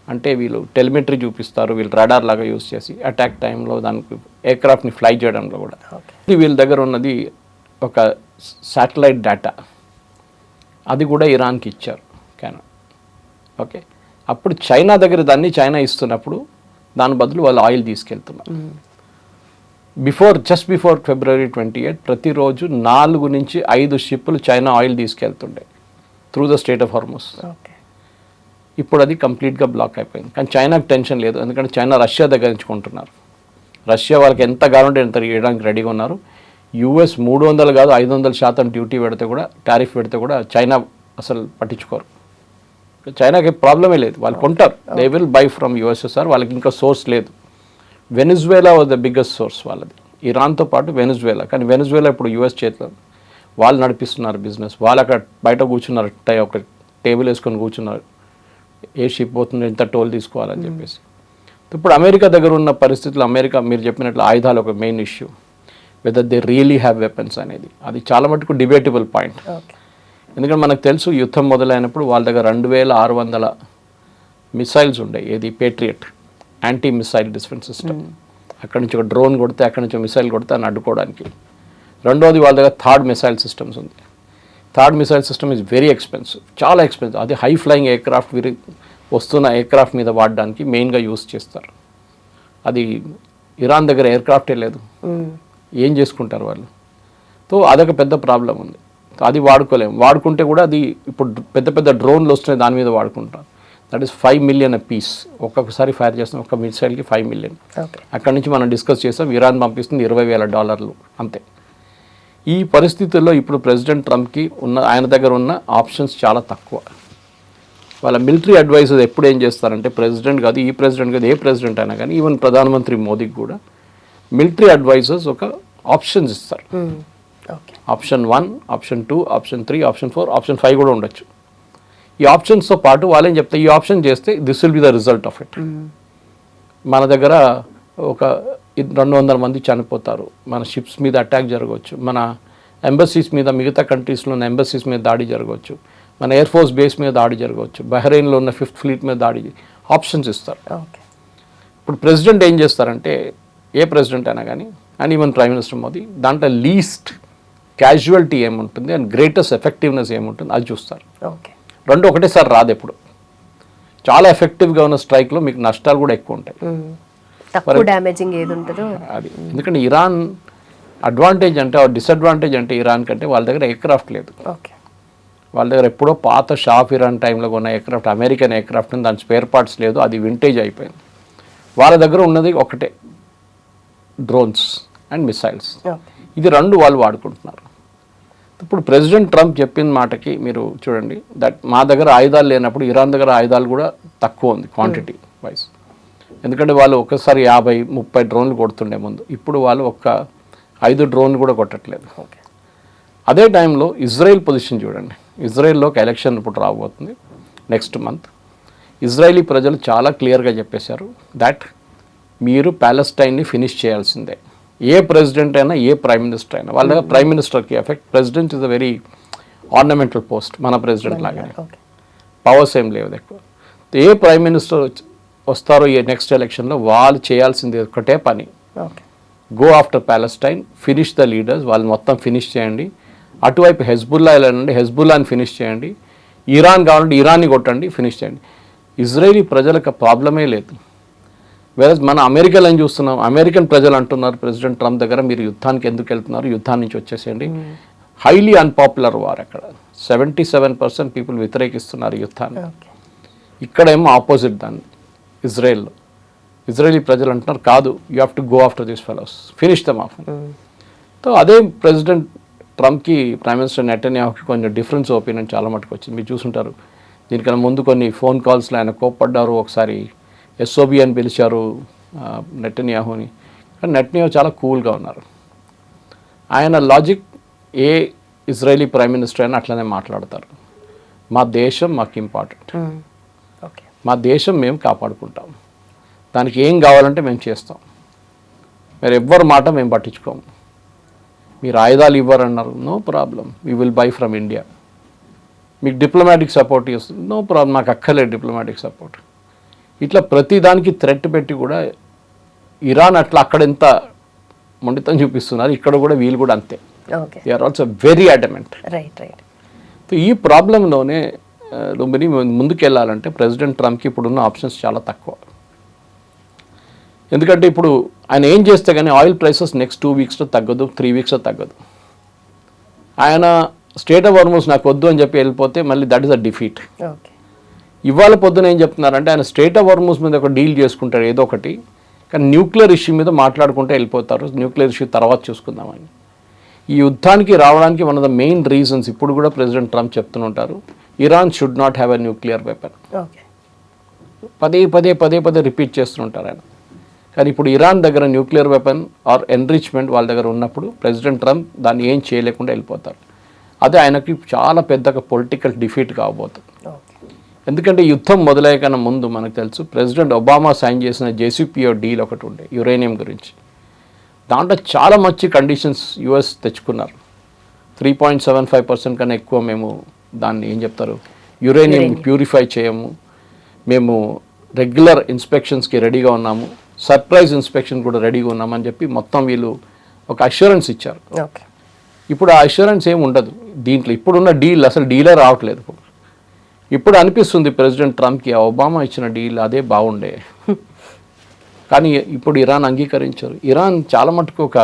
అంటే వీళ్ళు టెలిమెట్రీ చూపిస్తారు, వీళ్ళు రాడార్ లాగా యూజ్ చేసి అటాక్ టైంలో దానికి ఎయిర్క్రాఫ్ట్ని ఫ్లై చేయడంలో కూడా. వీళ్ళ దగ్గర ఉన్నది ఒక శాటిలైట్ డేటా, అది కూడా ఇరాన్కి ఇచ్చారు కెనడా. ఓకే, అప్పుడు చైనా దగ్గర దాన్ని చైనా ఇస్తున్నప్పుడు దాని బదులు వాళ్ళు ఆయిల్ తీసుకెళ్తున్నారు. జస్ట్ బిఫోర్ February 28 ప్రతిరోజు 4 నుంచి 5 షిప్పులు చైనా ఆయిల్ తీసుకెళ్తుండే through the strait of Hormuz. ఇప్పుడు అది కంప్లీట్గా బ్లాక్ అయిపోయింది. కానీ చైనాకి టెన్షన్ లేదు, ఎందుకంటే చైనా రష్యా దగ్గర నుంచి కొంటున్నారు. రష్యా వాళ్ళకి ఎంత కావాలంటే ఎంత ఇవ్వడానికి రెడీగా ఉన్నారు. యూఎస్ 300 కాదు 500% డ్యూటీ పెడితే కూడా, టారిఫ్ పెడితే కూడా చైనా అసలు పట్టించుకోరు. చైనాకి ప్రాబ్లమే లేదు, వాళ్ళు కొంటారు. They will buy from USSR. వాళ్ళకి ఇంకా సోర్స్ లేదు. Venezuela was the biggest source వాళ్ళది, ఇరాన్తో పాటు వెనిజువేలా. కానీ వెనిజువేలా ఇప్పుడు యూఎస్ చేతిలో, వాళ్ళు నడిపిస్తున్నారు బిజినెస్. వాళ్ళు అక్కడ బయట కూర్చున్నారు, ఒక టేబుల్ వేసుకొని కూర్చున్నారు, ఏ షిప్ పోతుంది, ఎంత టోల్ తీసుకోవాలని చెప్పేసి. ఇప్పుడు అమెరికా దగ్గర ఉన్న పరిస్థితులు, అమెరికా మీరు చెప్పినట్లు ఆయుధాలు ఒక main issue, whether they really have weapons అనేది, అది చాలా మటుకు డిబేటబుల్ పాయింట్. ఎందుకంటే మనకు తెలుసు యుద్ధం మొదలైనప్పుడు వాళ్ళ దగ్గర 2600 మిసైల్స్ ఉండే, ఏది patriot anti missile defence system. అక్కడి నుంచి ఒక డ్రోన్ కొడితే, అక్కడి నుంచి మిసైల్ కొడితే అని అడ్డుకోవడానికి. రెండోది వాళ్ళ దగ్గర థర్డ్ మిసైల్ సిస్టమ్స్ ఉంది. Third missile system is very expensive, చాలా ఎక్స్పెన్సివ్. అది హై ఫ్లయింగ్ ఎయిర్క్రాఫ్ట్ వస్తున్న ఎయిర్క్రాఫ్ట్ మీద వాడడానికి మెయిన్గా యూస్ చేస్తారు. అది ఇరాన్ దగ్గర ఎయిర్క్రాఫ్టే లేదు, ఏం చేసుకుంటారు వాళ్ళు? సో అదొక పెద్ద ప్రాబ్లం ఉంది. అది వాడుకోలేము. వాడుకుంటే కూడా అది ఇప్పుడు పెద్ద పెద్ద డ్రోన్లు వస్తున్నాయి, దాని మీద వాడుకుంటాం. That is 5 million a piece. ఒక్కొక్కసారి ఫైర్ చేస్తాం, ఒక మిసైల్కి 5 million. అక్కడి నుంచి మనం డిస్కస్ చేస్తాం, ఇరాన్ పంపిస్తుంది $20,000 అంతే. ఈ పరిస్థితుల్లో ఇప్పుడు ప్రెసిడెంట్ ట్రంప్కి ఆయన దగ్గర ఉన్న ఆప్షన్స్ చాలా తక్కువ. వాళ్ళ మిలిటరీ అడ్వైజర్స్ ఎప్పుడు ఏం చేస్తారంటే, ప్రెసిడెంట్ కాదు, ఈ ప్రెసిడెంట్ కాదు, ఏ ప్రెసిడెంట్ అయినా కానీ, ఈవెన్ ప్రధానమంత్రి మోదీకి కూడా మిలిటరీ అడ్వైజర్స్ ఒక ఆప్షన్స్ ఇస్తారు. Option 1, option 2, option 3, option 4, option 5 కూడా ఉండొచ్చు. ఈ ఆప్షన్స్తో పాటు వాళ్ళేం చెప్తారు, ఈ ఆప్షన్ చేస్తే this will be the result of it. మన దగ్గర ఒక 200 మంది చనిపోతారు, మన షిప్స్ మీద అటాక్ జరగవచ్చు, మన ఎంబసీస్ మీద, మిగతా కంట్రీస్లో ఉన్న ఎంబసీస్ మీద దాడి జరగవచ్చు, మన ఎయిర్ ఫోర్స్ బేస్ మీద దాడి జరగవచ్చు, బహ్రెయిన్లో ఉన్న 5th ఫ్లీట్ మీద దాడి, ఆప్షన్స్ ఇస్తారు. ఇప్పుడు ప్రెసిడెంట్ ఏం చేస్తారంటే, ఏ ప్రెసిడెంట్ అయినా కానీ, and even prime minister Modi, దాంట్లో లీస్ట్ క్యాజువాలిటీ ఏముంటుంది అండ్ గ్రేటెస్ట్ ఎఫెక్టివ్నెస్ ఏముంటుంది అది చూస్తారు. రెండు ఒకటేసారి రాదు. ఎప్పుడు చాలా ఎఫెక్టివ్గా ఉన్న స్ట్రైక్లో మీకు నష్టాలు కూడా ఎక్కువ ఉంటాయి,
తక్కువ డ్యామేజింగ్ ఏది ఉంటుందో
అది. ఎందుకంటే ఇరాన్ అడ్వాంటేజ్ అంటే, డిసడ్వాంటేజ్ అంటే ఇరాన్ కంటే వాళ్ళ దగ్గర ఎయిర్క్రాఫ్ట్ లేదు. వాళ్ళ దగ్గర ఎప్పుడో పాత షాఫ్ ఇరాన్ టైంలో ఉన్న ఎయిర్క్రాఫ్ట్, అమెరికన్ ఎయిర్క్రాఫ్ట్, దాని స్పేర్ పార్ట్స్ లేదు, అది వింటేజ్ అయిపోయింది. వాళ్ళ దగ్గర ఉన్నది ఒకటే, డ్రోన్స్ అండ్ మిసైల్స్. ఇది రెండు వాళ్ళు వాడుకుంటున్నారు. ఇప్పుడు ప్రెసిడెంట్ ట్రంప్ చెప్పిన మాటకి మీరు చూడండి, దట్ మా దగ్గర ఆయుధాలు లేనప్పుడు ఇరాన్ దగ్గర ఆయుధాలు కూడా తక్కువ ఉంది క్వాంటిటీ వైజ్. ఎందుకంటే వాళ్ళు ఒకసారి 50-30 డ్రోన్లు కొడుతుండే ముందు, ఇప్పుడు వాళ్ళు 5 డ్రోన్లు కూడా కొట్టట్లేదు. అదే టైంలో ఇజ్రాయెల్ పొజిషన్ చూడండి. ఇజ్రాయెల్లో ఒక ఎలక్షన్ ఇప్పుడు రాబోతుంది నెక్స్ట్ మంత్. ఇజ్రాయలీ ప్రజలు చాలా క్లియర్గా చెప్పేశారు దట్ మీరు ప్యాలెస్టైన్ని ఫినిష్ చేయాల్సిందే. ఏ ప్రెసిడెంట్ అయినా, ఏ ప్రైమ్ మినిస్టర్ అయినా. వాళ్ళ దగ్గర ప్రైమ్ మినిస్టర్కి effect, president is a very ornamental post, మన ప్రెసిడెంట్ లాగానే పవర్స్ ఏం లేవు ఎక్కువ. ఏ ప్రైమ్ మినిస్టర్ వస్తారో ఈ నెక్స్ట్ ఎలక్షన్లో వాళ్ళు చేయాల్సింది ఒకటే పని, go after Palestine, finish the leaders, వాళ్ళు మొత్తం ఫినిష్ చేయండి. అటువైపు హెజ్బుల్లా వెళ్ళండి, హెజ్బుల్లాని ఫినిష్ చేయండి. ఇరాన్ కావాలంటే ఇరాన్ని కొట్టండి, ఫినిష్ చేయండి. ఇజ్రాయలీ ప్రజలకు ప్రాబ్లమే లేదు. వేరే మన అమెరికాలో ఏం చూస్తున్నాం, అమెరికన్ ప్రజలు అంటున్నారు ప్రెసిడెంట్ ట్రంప్ దగ్గర, మీరు యుద్ధానికి ఎందుకు వెళ్తున్నారు, యుద్ధాన్ని నుంచి వచ్చేసేయండి. హైలీ అన్పాపులర్ వార్ అక్కడ, 77% పీపుల్ వ్యతిరేకిస్తున్నారు యుద్ధాన్ని. ఇక్కడేమో ఆపోజిట్ దాన్ని ఇజ్రాయెల్లో. ఇజ్రాయలీ ప్రజలు అంటున్నారు కాదు, you have to go after these fellows, finish them off. So అదే ప్రెసిడెంట్ ట్రంప్కి ప్రైమ్ మినిస్టర్ నెటన్యాహుకి కొంచెం డిఫరెన్స్ ఒపీనియన్ చాలా మటుకు వచ్చింది. మీరు చూసుంటారు, దీనికన్నా ముందు కొన్ని ఫోన్ కాల్స్లో ఆయన కోప్పడ్డారు. ఒకసారి ఎస్ఓబి అని పిలిచారు నెటన్యాహుని. కానీ నెటన్యాహు చాలా కూల్గా ఉన్నారు. ఆయన లాజిక్ ఏ ఇజ్రాయలీ ప్రైమ్ మినిస్టర్ అయినా అట్లనే మాట్లాడతారు. మా దేశం మాకు ఇంపార్టెంట్, మా దేశం మేము కాపాడుకుంటాం, దానికి ఏం కావాలంటే మేము చేస్తాం, మీరు ఎవ్వరి మాట మేము పట్టించుకోము. మీరు ఆయుధాలు ఇవ్వరన్నారు, no problem, we will buy from India. మీకు డిప్లొమాటిక్ సపోర్ట్ ఇస్తుంది, నో ప్రాబ్లం, నాకు అక్కర్లేదు డిప్లొమాటిక్ సపోర్ట్. ఇట్లా ప్రతి దానికి థ్రెట్ పెట్టి కూడా ఇరాన్ అట్లా అక్కడ ఎంత మొండితం చూపిస్తున్నారు, ఇక్కడ కూడా వీళ్ళు కూడా అంతే. They are also very adamant. So ఈ ప్రాబ్లంలోనే లుంబిని ముందుకెళ్ళాలంటే ప్రెసిడెంట్ ట్రంప్కి ఇప్పుడున్న ఆప్షన్స్ చాలా తక్కువ. ఎందుకంటే ఇప్పుడు ఆయన ఏం చేస్తే కానీ ఆయిల్ ప్రైసెస్ నెక్స్ట్ 2 వీక్స్లో తగ్గదు, 3 వీక్స్లో తగ్గదు. ఆయన స్టేట్ ఆఫ్ హార్మోస్ నాకు వద్దు అని చెప్పి వెళ్ళిపోతే మళ్ళీ దట్ ఈస్ అ డిఫీట్. ఇవాళ పొద్దున ఏం చెప్తున్నారంటే ఆయన స్టేట్ ఆఫ్ హార్మోస్ మీద ఒక డీల్ చేసుకుంటాడు ఏదో ఒకటి, కానీ న్యూక్లియర్ ఇష్యూ మీద మాట్లాడుకుంటే వెళ్ళిపోతారు, న్యూక్లియర్ ఇష్యూ తర్వాత చూసుకుందామని. ఈ యుద్ధానికి రావడానికి one of the main reasons ఇప్పుడు కూడా ప్రెసిడెంట్ ట్రంప్ చెప్తుంటారు, Iran should not have a nuclear weapon. పదే రిపీట్ చేస్తుంటారు ఆయన. కానీ ఇప్పుడు ఇరాన్ దగ్గర న్యూక్లియర్ వెపన్ ఆర్ ఎన్రిచ్మెంట్ వాళ్ళ దగ్గర ఉన్నప్పుడు ప్రెసిడెంట్ ట్రంప్ దాన్ని ఏం చేయలేకుండా వెళ్ళిపోతారు. అదే ఆయనకి చాలా పెద్ద పొలిటికల్ డిఫీట్ కాబోతుంది. ఎందుకంటే యుద్ధం మొదలయ్యే కన్నా ముందు మనకు తెలుసు ప్రెసిడెంట్ ఒబామా సైన్ చేసిన JCPO డీల్ ఒకటి ఉండే యురేనియం గురించి. దాంట్లో చాలా మంచి కండిషన్స్ US తెచ్చుకున్నారు. 3.75% కన్నా ఎక్కువ మేము దాన్ని ఏం చెప్తారు యురేనియం ప్యూరిఫై చేయము, మేము రెగ్యులర్ ఇన్స్పెక్షన్స్కి రెడీగా ఉన్నాము, సర్ప్రైజ్ ఇన్స్పెక్షన్ కూడా రెడీగా ఉన్నామని చెప్పి మొత్తం వీళ్ళు ఒక అష్యూరెన్స్ ఇచ్చారు. ఇప్పుడు ఆ అష్యూరెన్స్ ఏమి ఉండదు దీంట్లో. ఇప్పుడున్న డీల్ అసలు డీలే రావట్లేదు. ఇప్పుడు అనిపిస్తుంది ప్రెసిడెంట్ ట్రంప్కి ఆ ఒబామా ఇచ్చిన డీల్ అదే బాగుండే. కానీ ఇప్పుడు ఇరాన్ అంగీకరించారు. ఇరాన్ చాలా మటుకు ఒక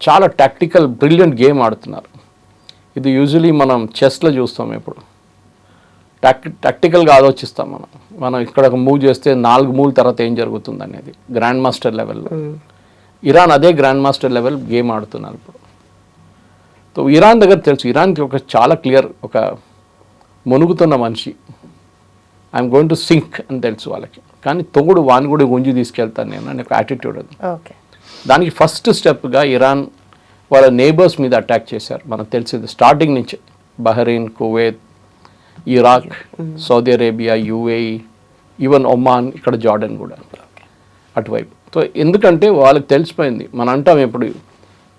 చాలా టాక్టికల్ బ్రిలియంట్ గేమ్ ఆడుతున్నారు. ఇది యూజువలీ మనం చెస్లో చూస్తాం. ఇప్పుడు టాక్టికల్గా ఆలోచిస్తాం మనం ఇక్కడ ఒక మూవ్ చేస్తే 4 మూవ్ తర్వాత ఏం జరుగుతుంది అనేది గ్రాండ్ మాస్టర్ లెవెల్లో. ఇరాన్ అదే గ్రాండ్ మాస్టర్ లెవెల్ గేమ్ ఆడుతున్నారు ఇప్పుడు. సో ఇరాన్ దగ్గర తెలుసు, ఇరాన్కి ఒక చాలా క్లియర్ ఒక మునుగుతున్న మనిషి, ఐఎమ్ గోయింగ్ టు సింక్ అని తెలుసు వాళ్ళకి. కానీ తొంగుడు వాని కూడా గుంజి తీసుకెళ్తాను నేను అనే ఒక యాటిట్యూడ్ అది. దానికి ఫస్ట్ స్టెప్గా ఇరాన్ వాళ్ళ నేబర్స్ మీద అటాక్ చేశారు. మనకు తెలిసింది స్టార్టింగ్ నుంచి Bahrain, Kuwait, Iraq, Saudi Arabia, UAE, even Oman, ఇక్కడ జార్డన్ కూడా అటువైపు. సో ఎందుకంటే వాళ్ళకి తెలిసిపోయింది, మనం అంటాం ఎప్పుడు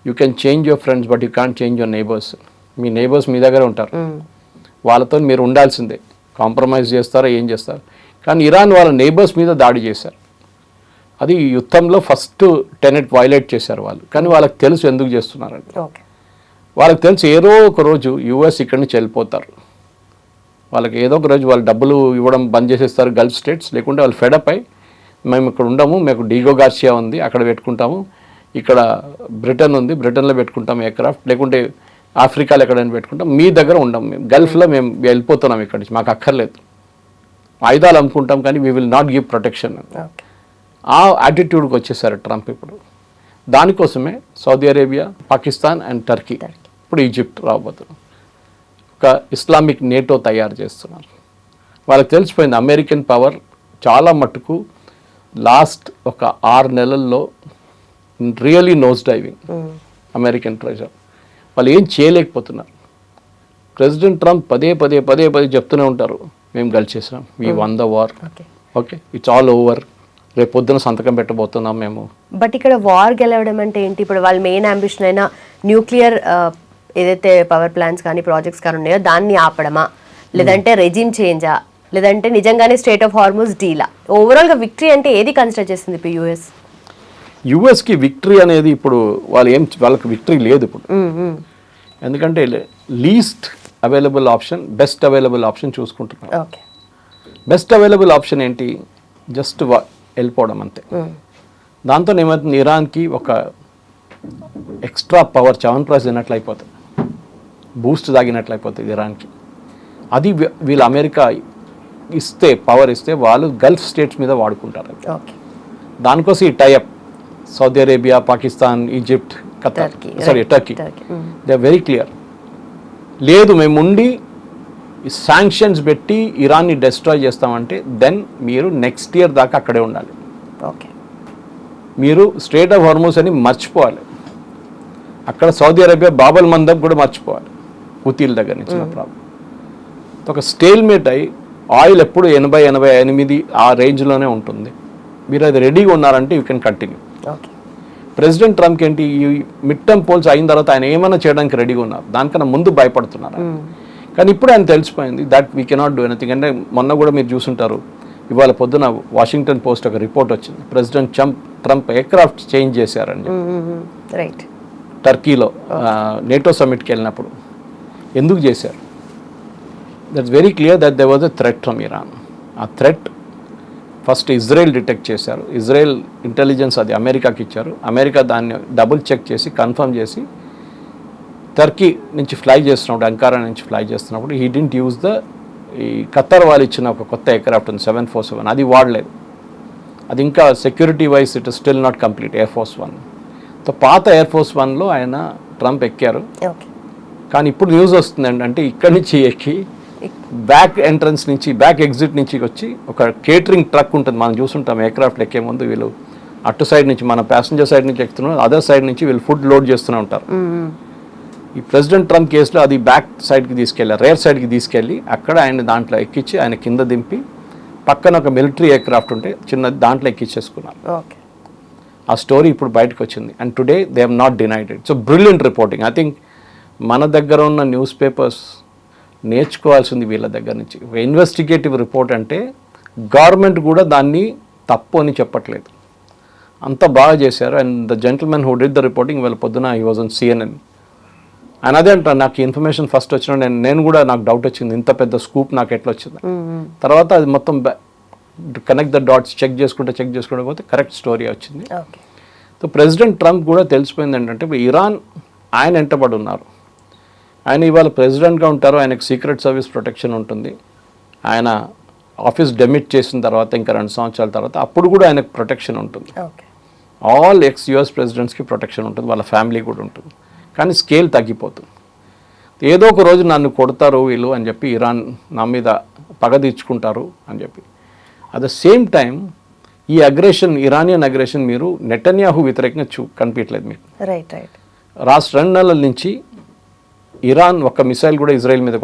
you can change your friends but you can't change your neighbours. మీ నేబర్స్ మీ దగ్గర ఉంటారు, వాళ్ళతో మీరు ఉండాల్సిందే. కాంప్రమైజ్ చేస్తారా ఏం చేస్తారు. కానీ ఇరాన్ వాళ్ళ నేబర్స్ మీద దాడి చేశారు. అది యుద్ధంలో ఫస్ట్ టెనెట్ వైలేట్ చేశారు వాళ్ళు. కానీ వాళ్ళకి తెలుసు ఎందుకు చేస్తున్నారండి. వాళ్ళకి తెలుసు ఏదో ఒక రోజు US ఇక్కడి నుంచి వెళ్ళిపోతారు. వాళ్ళకి ఏదో ఒక రోజు వాళ్ళు డబ్బులు ఇవ్వడం బంద్ చేసేస్తారు గల్ఫ్ స్టేట్స్. లేకుంటే వాళ్ళు ఫెడప్ అయి మేము ఇక్కడ ఉండము, మేము డిగో గార్సియా ఉంది అక్కడ పెట్టుకుంటాము, ఇక్కడ బ్రిటన్ ఉంది బ్రిటన్లో పెట్టుకుంటాము ఎయిర్క్రాఫ్ట్, లేకుంటే ఆఫ్రికాలో ఎక్కడైనా పెట్టుకుంటాం, మీ దగ్గర ఉండం, మేము గల్ఫ్లో మేము వెళ్ళిపోతున్నాం ఇక్కడి నుంచి, మాకు అక్కర్లేదు, ఆయుధాలు అమ్ముకుంటాం కానీ we will not give protection. ఆ యాటిట్యూడ్కి వచ్చేసారు ట్రంప్ ఇప్పుడు. దానికోసమే Saudi Arabia, Pakistan and Turkey, ఇప్పుడు ఈజిప్ట్ రాబోతున్నారు. ఒక ఇస్లామిక్ నేటో తయారు చేస్తున్నారు. వాళ్ళకి తెలిసిపోయింది అమెరికన్ పవర్ చాలా మట్టుకు లాస్ట్ ఒక 6 నెలల్లో really nose diving American pressure. వాళ్ళు ఏం చేయలేకపోతున్నారు. ప్రెసిడెంట్ ట్రంప్ పదే చెప్తూనే ఉంటారు, మేము గెలిచేసాం, we won the war, okay it's all over, రేపు పొద్దున సంతకం పెట్టబోతున్నాం మేము.
బట్ ఇక్కడ వార్ గెలవడం అంటే ఏంటి? ఇప్పుడు వాళ్ళ మెయిన్ అంబిషన్ అయినా న్యూక్లియర్ ఏదైతే పవర్ ప్లాంట్స్ కానీ ప్రాజెక్ట్స్ కానీ ఉన్నాయో దాన్ని ఆపడమా, లేదంటే రెజిమ్ చేంజా, లేదంటే నిజంగానే స్టేట్ ఆఫ్ హార్మోస్ డీలా? ఓవరాల్గా విక్టరీ అంటే ఏది కన్సిడర్ చేస్తుంది ఇప్పుడు
యుఎస్కి విక్టరీ అనేది ఇప్పుడు వాళ్ళకి విక్టరీ లేదు ఇప్పుడు. ఎందుకంటే least available option, best available option చూసుకుంటున్నారు. బెస్ట్ అవైలబుల్ ఆప్షన్ ఏంటి? జస్ట్ వెళ్ళిపోవడం అంతే. దాంతో ఏమవుతుంది, ఇరాన్కి ఒక ఎక్స్ట్రా పవర్ చవన్ప్రాష్ తిన్నట్లు అయిపోతుంది, బూస్ట్ తాగినట్లు అయిపోతుంది ఇరాన్కి. అది వీళ్ళు అమెరికా ఇస్తే, పవర్ ఇస్తే వాళ్ళు గల్ఫ్ స్టేట్స్ మీద వాడుకుంటారు. దానికోసం ఈ tie up Saudi Arabia, Pakistan, Egypt, Qatar, Turkey, they are very clear. లేదు మేము ఉండి శాంక్షన్స్ పెట్టి ఇరాన్ని డెస్ట్రాయ్ చేస్తామంటే దెన్ మీరు నెక్స్ట్ ఇయర్ దాకా అక్కడే ఉండాలి. మీరు స్ట్రేట్ ఆఫ్ హార్మోస్ అని మర్చిపోవాలి. అక్కడ సౌదీ అరేబియా బాబల్ మందబ్ కూడా మర్చిపోవాలి, హూతీల దగ్గర నుంచి ప్రాబ్లం. ఒక స్టేల్మేట్ అయి ఆయిల్ ఎప్పుడు 80-88 ఆ రేంజ్లోనే ఉంటుంది. మీరు అది రెడీగా ఉన్నారంటే యూ కెన్ కంటిన్యూ. ప్రెసిడెంట్ ట్రంప్కి ఏంటి, ఈ మిడ్ టర్మ్ పోల్స్ అయిన తర్వాత ఆయన ఏమైనా చేయడానికి రెడీగా ఉన్నారు, దానికన్నా ముందు భయపడుతున్నారు. కానీ ఇప్పుడు ఆయన తెలిసిపోయింది that we cannot do anything. అంటే మొన్న కూడా మీరు చూసుంటారు, ఇవాళ పొద్దున వాషింగ్టన్ పోస్ట్ ఒక రిపోర్ట్ వచ్చింది, ప్రెసిడెంట్ ట్రంప్ ఎయిర్క్రాఫ్ట్ చేంజ్ చేశారండి టర్కీలో నేటో సమ్మిట్కి వెళ్ళినప్పుడు. ఎందుకు చేశారు? That's very clear that there was a threat from Iran. ఆ థ్రెట్ ఫస్ట్ ఇజ్రాయెల్ డిటెక్ట్ చేశారు. ఇజ్రాయెల్ ఇంటెలిజెన్స్ అది అమెరికాకి ఇచ్చారు. అమెరికా దాన్ని డబుల్ చెక్ చేసి కన్ఫర్మ్ చేసి టర్కీ నుంచి ఫ్లై చేస్తున్నప్పుడు, అంకారా నుంచి ఫ్లై చేస్తున్నప్పుడు హీ డింట్ యూజ్ ఈ ఖత్తర్ వాళ్ళు ఇచ్చిన ఒక కొత్త ఎయిర్క్రాఫ్ట్ ఉంది 747, అది వాడలేదు. అది ఇంకా security wise it still not complete air force 1. So పాత ఎయిర్ ఫోర్స్ 1లో ఆయన ట్రంప్ ఎక్కారు.
ఓకే.
కానీ ఇప్పుడు న్యూస్ వస్తుందండి, అంటే ఇక్కడి నుంచి ఎక్కి బ్యాక్ ఎంట్రన్స్ నుంచి బ్యాక్ ఎగ్జిట్ నుంచి వచ్చి ఒక కేటరింగ్ ట్రక్ ఉంటుంది, మనం చూస్తుంటాం ఎయిర్క్రాఫ్ట్ ఎక్కే ముందు వీళ్ళు అటు సైడ్ నుంచి మన ప్యాసింజర్ సైడ్ నుంచి ఎక్కుతున్నారు, అదర్ సైడ్ నుంచి వీళ్ళు ఫుడ్ లోడ్ చేస్తూనే ఉంటారు. ఈ ప్రెసిడెంట్ ట్రంప్ కేసులో అది బ్యాక్ సైడ్కి తీసుకెళ్ళారు, రేర్ సైడ్కి తీసుకెళ్ళి అక్కడ ఆయన దాంట్లో ఎక్కించి ఆయన కింద దింపి పక్కన ఒక మిలిటరీ ఎయిర్క్రాఫ్ట్ ఉంటే చిన్న దాంట్లో ఎక్కించేసుకున్నారు.
ఓకే.
ఆ స్టోరీ ఇప్పుడు బయటకు వచ్చింది and today they have not denied it. So brilliant reporting. I think మన దగ్గర ఉన్న న్యూస్ పేపర్స్ నేర్చుకోవాల్సింది వీళ్ళ దగ్గర నుంచి. ఇన్వెస్టిగేటివ్ రిపోర్ట్ అంటే గవర్నమెంట్ కూడా దాన్ని తప్పు అని చెప్పట్లేదు, అంత బాగా చేశారు. And the gentleman who did the reporting వాళ్ళ పొద్దున he was on CNN. And అదే అంటారు, నాకు ఇన్ఫర్మేషన్ ఫస్ట్ వచ్చిన నేను కూడా నాకు డౌట్ వచ్చింది, ఇంత పెద్ద స్కూప్ నాకు ఎట్లా వచ్చింది. తర్వాత అది మొత్తం కనెక్ట్ ద డాట్స్ చెక్ చేసుకుంటే పోతే కరెక్ట్ స్టోరీ వచ్చింది. సో ప్రెసిడెంట్ ట్రంప్ కూడా తెలిసిపోయింది ఏంటంటే ఇరాన్ ఆయన వెంటబడి ఉన్నారు. ఆయన ఇవాళ ప్రెసిడెంట్గా ఉంటారు, ఆయనకు సీక్రెట్ సర్వీస్ ప్రొటెక్షన్ ఉంటుంది. ఆయన ఆఫీస్ డెమిట్ చేసిన తర్వాత ఇంకా 2 సంవత్సరాల తర్వాత అప్పుడు కూడా ఆయనకు ప్రొటెక్షన్ ఉంటుంది. ఆల్ US ప్రెసిడెంట్స్కి ప్రొటెక్షన్ ఉంటుంది, వాళ్ళ ఫ్యామిలీ కూడా ఉంటుంది. కానీ స్కేల్ తగ్గిపోతుంది. ఏదో ఒక రోజు నన్ను కొడతారు వీళ్ళు అని చెప్పి ఇరాన్ నా మీద పగ తీర్చుకుంటారు అని చెప్పి. అట్ ద సేమ్ టైం ఈ అగ్రెషన్, ఇరానియన్ అగ్రెషన్ మీరు నెటన్యాహు వ్యతిరేకంగా కనిపించలేదు మీకు.
రైట్.
2 నెలల నుంచి ఇరాన్ ఒక్క మిసైల్ కూడా ఇజ్రాయెల్ మీద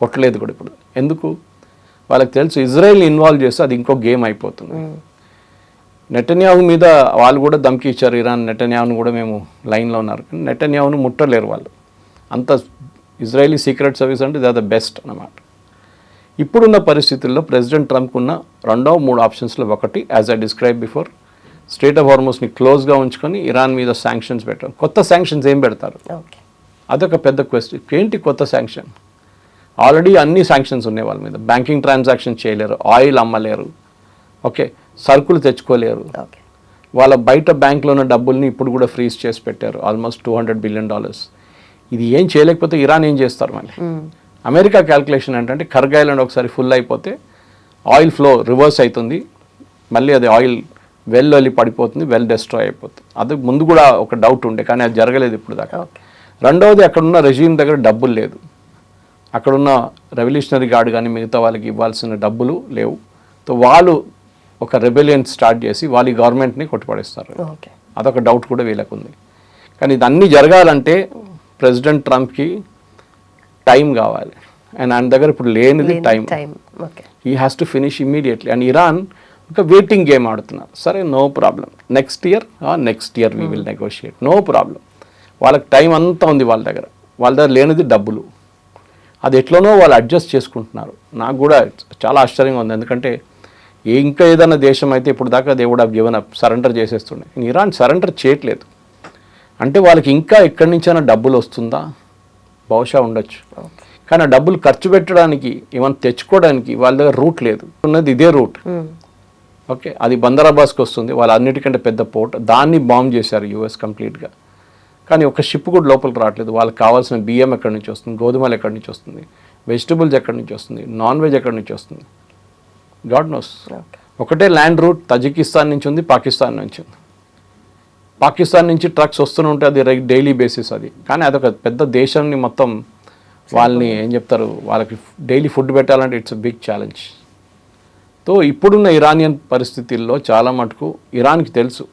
కొట్టలేదు కూడా ఇప్పుడు. ఎందుకు? వాళ్ళకి తెలుసు ఇజ్రాయెల్ని ఇన్వాల్వ్ చేస్తే అది ఇంకో గేమ్ అయిపోతుంది. నెటన్యాహు మీద వాళ్ళు కూడా ధమ్కి ఇచ్చారు, ఇరాన్ నెటన్యాహును కూడా మేము లైన్లో ఉన్నారు, కానీ నెటన్యాహును ముట్టలేరు వాళ్ళు. అంత ఇజ్రాయలీ సీక్రెట్ సర్వీస్ అంటే దే ఆర్ ద బెస్ట్ అన్నమాట. ఇప్పుడున్న పరిస్థితుల్లో ప్రెసిడెంట్ ట్రంప్ ఉన్న 2-3 ఆప్షన్స్లో ఒకటి, as I describe before, strait of హార్మోస్ని క్లోజ్గా ఉంచుకొని ఇరాన్ మీద శాంక్షన్స్ పెట్టడం. కొత్త శాంక్షన్స్ ఏం పెడతారు? అదొక పెద్ద క్వశ్చన్. ఏంటి కొత్త శాంక్షన్? ఆల్రెడీ అన్ని శాంక్షన్స్ ఉన్నాయి వాళ్ళ మీద. బ్యాంకింగ్ ట్రాన్సాక్షన్ చేయలేరు, ఆయిల్ అమ్మలేరు, ఓకే, సరుకులు తెచ్చుకోలేరు. వాళ్ళ బయట బ్యాంక్లో ఉన్న డబ్బుల్ని ఇప్పుడు కూడా ఫ్రీజ్ చేసి పెట్టారు, ఆల్మోస్ట్ $200 బిలియన్. ఇది ఏం చేయలేకపోతే ఇరాన్ ఏం చేస్తారు మళ్ళీ? అమెరికా క్యాల్కులేషన్ ఏంటంటే ఖర్గ్ ఐలాండ్ ఒకసారి ఫుల్ అయిపోతే ఆయిల్ ఫ్లో రివర్స్ అవుతుంది, మళ్ళీ అది ఆయిల్ వెళ్ళి పడిపోతుంది, డెస్ట్రాయ్ అయిపోతుంది. అది ముందు కూడా ఒక డౌట్ ఉండే, కానీ అది జరగలేదు ఇప్పుడు దాకా. రెండవది, అక్కడున్న రెజీమ్ దగ్గర డబ్బులు లేదు, అక్కడున్న రెవల్యూషనరీ గార్డ్ కానీ మిగతా వాళ్ళకి ఇవ్వాల్సిన డబ్బులు లేవు. సో వాళ్ళు ఒక రెబెలియన్ స్టార్ట్ చేసి వాళ్ళ గవర్నమెంట్ని కొట్టుపడేస్తారు. అదొక డౌట్ కూడా వీళ్ళకు ఉంది. కానీ ఇది అన్నీ జరగాలంటే ప్రెసిడెంట్ ట్రంప్కి టైం కావాలి, అండ్ ఆయన దగ్గర ఇప్పుడు లేనిది time. He has to finish immediately. And Iran ఒక వెయిటింగ్ గేమ్ ఆడుతున్నారు. సరే, no problem, next year we will negotiate, no problem. వాళ్ళకి టైం అంతా ఉంది వాళ్ళ దగ్గర లేనిది డబ్బులు. అది ఎట్లనో వాళ్ళు అడ్జస్ట్ చేసుకుంటున్నారు. నాకు కూడా చాలా ఆశ్చర్యంగా ఉంది, ఎందుకంటే ఇంకా ఏదైనా దేశం అయితే ఇప్పుడు దాకా they would have given up, surrender చేసేస్తుండే. ఇరాన్ సరెండర్ చేయట్లేదు అంటే వాళ్ళకి ఇంకా ఎక్కడి నుంచైనా డబ్బులు వస్తుందా? బహుశా ఉండొచ్చు, కానీ ఆ డబ్బులు ఖర్చు పెట్టడానికి, ఏమైనా తెచ్చుకోవడానికి వాళ్ళ దగ్గర రూట్ లేదు. ఉన్నది ఇదే రూట్, ఓకే, అది బందర్ అబ్బాస్కి వస్తుంది, వాళ్ళు అన్నిటికంటే పెద్ద పోర్ట్. దాన్ని బాంబ్ చేశారు US కంప్లీట్గా, కానీ ఒక షిప్ కూడా లోపలికి రావట్లేదు. వాళ్ళకి కావాల్సిన బియ్యం ఎక్కడి నుంచి వస్తుంది, గోధుమలు ఎక్కడి నుంచి వస్తుంది, వెజిటబుల్స్ ఎక్కడి నుంచి వస్తుంది, నాన్ వెజ్ ఎక్కడి నుంచి వస్తుంది, గాడ్ నోస్. ఒకటే ల్యాండ్ రూట్ తజికిస్తాన్ నుంచి ఉంది, పాకిస్తాన్ నుంచి ఉంది. పాకిస్తాన్ నుంచి ట్రక్స్ వస్తూనే ఉంటాయి, అది డైలీ బేసిస్ అది. కానీ అదొక పెద్ద దేశాన్ని మొత్తం వాళ్ళని ఏం చెప్తారు, వాళ్ళకి డైలీ ఫుడ్ పెట్టాలంటే ఇట్స్ బిగ్ ఛాలెంజ్. సో ఇప్పుడున్న ఇరానియన్ పరిస్థితుల్లో చాలా మటుకు ఇరాన్కి తెలుసు,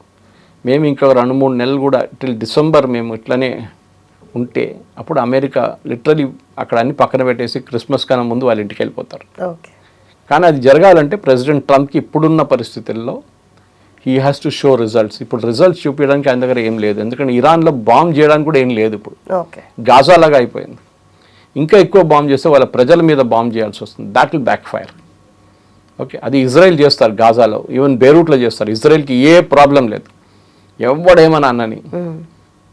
మేము ఇంకా 2-3 నెలలు కూడా టిల్ డిసెంబర్ మేము ఇట్లనే ఉంటే అప్పుడు అమెరికా లిటరలీ అక్కడ అన్ని పక్కన పెట్టేసి క్రిస్మస్ కన్నా ముందు వాళ్ళ ఇంటికి వెళ్ళిపోతారు. కానీ అది జరగాలంటే ప్రెసిడెంట్ ట్రంప్కి ఇప్పుడున్న పరిస్థితుల్లో he has to show results. ఇప్పుడు రిజల్ట్స్ చూపించడానికి ఆయన దగ్గర ఏం లేదు, ఎందుకంటే ఇరాన్లో బాంబ్ చేయడానికి కూడా ఏం లేదు. ఇప్పుడు గాజా లాగా అయిపోయింది. ఇంకా ఎక్కువ బాంబ్ చేస్తే వాళ్ళ ప్రజల మీద బాంబ్ చేయాల్సి వస్తుంది. That will back fire. Okay, అది ఇజ్రాయెల్ చేస్తారు, గాజాలో ఈవెన్ బేరూట్లో చేస్తారు. ఇజ్రాయెల్కి ఏ ప్రాబ్లం లేదు, ఎవడేమన్నా అన్నని.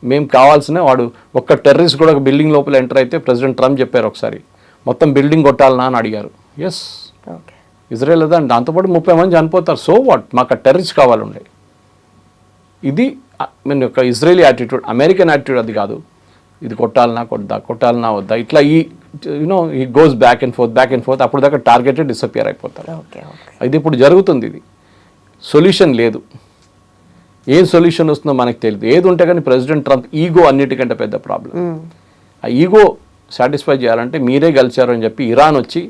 మేము కావాల్సిన వాడు ఒక్క టెర్రరిస్ట్ కూడా ఒక బిల్డింగ్ లోపల ఎంటర్ అయితే ప్రెసిడెంట్ ట్రంప్ చెప్పారు ఒకసారి, మొత్తం బిల్డింగ్ కొట్టాలనా అని అడిగారు. ఎస్, ఇజ్రాయెల్ అదా, దాంతోపాటు 30 మంది చనిపోతారు. సో వాట్, మాకు ఆ టెర్రరిస్ట్ కావాలండే. ఇది మీన్ యొక్క ఇజ్రాయలీ యాటిట్యూడ్. అమెరికన్ యాటిట్యూడ్ అది కాదు, ఇది కొట్టాలనా వద్దా, ఇట్లా ఈ గోస్ బ్యాక్ అండ్ ఫోర్త్. అప్పుడు దాకా టార్గెటెడ్ డిసపియర్ అయిపోతారు. ఇది ఇప్పుడు జరుగుతుంది. ఇది సొల్యూషన్ లేదు. ఏం సొల్యూషన్ వస్తుందో మనకు తెలియదు. ఏది ఉంటే కానీ ప్రెసిడెంట్ ట్రంప్ ఈగో అన్నిటికంటే పెద్ద ప్రాబ్లం. ఆ ఈగో సాటిస్ఫై చేయాలంటే మీరే గెలిచారు అని చెప్పి ఇరాన్ వచ్చి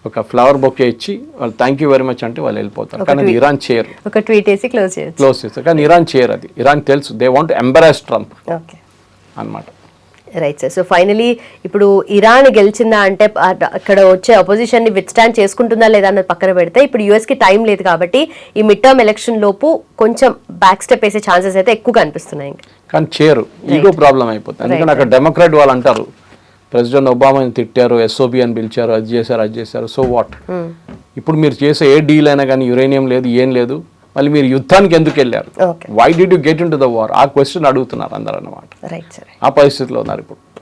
ఒక ఫ్లవర్ బొకే ఇచ్చి వాళ్ళు థ్యాంక్ యూ వెరీ మచ్ అంటే వాళ్ళు వెళ్ళిపోతారు. కానీ అది ఇరాన్ చేయరు.
ఒక ట్వీట్ వేసి క్లోజ్
చేస్తారు. కానీ ఇరాన్ చేయరు. అది ఇరాన్ తెలుసు. They want embarrass Trump
okay
అన్నమాట.
Right sir. సో ఫైనలీ ఇప్పుడు ఇరాన్ గెలిచిందా అంటే అక్కడ వచ్చే అపోజిషన్ ని విత్స్టాండ్ చేసుకుంటుందా లేదా అన్నది పక్కన పెడితే ఇప్పుడు యూఎస్ కి టైం లేదు కాబట్టి ఈ మిడ్ టర్మ్ ఎలక్షన్ లోపు కొంచెం బ్యాక్ స్టెప్ వేసే ఛాన్సెస్ అయితే ఎక్కువ కనిపిస్తున్నాయి.
కానీ చేయరు. ఈగో ప్రాబ్లం అయిపోతుంది. ఎందుకంటే అక్కడ డెమోక్రాట్ వాళ్ళు అంటారు ప్రెసిడెంట్ ఒబామాని తిట్టారు, ఎస్ఓబి అని పిలిచారు, అది చేశారు. So what? ఇప్పుడు మీరు చేసే ఏ డీల్ అయినా కానీ యురేనియం లేదు, ఏం లేదు, మళ్ళీ మీరు యుద్ధానికి ఎందుకు వెళ్ళారు? Why did you get into the war? ఆ క్వశ్చన్ అడుగుతున్నారు అందరూ అన్నమాట.
Right sir.
ఆ పరిస్థితిలో ఉన్నారు ఇప్పుడు.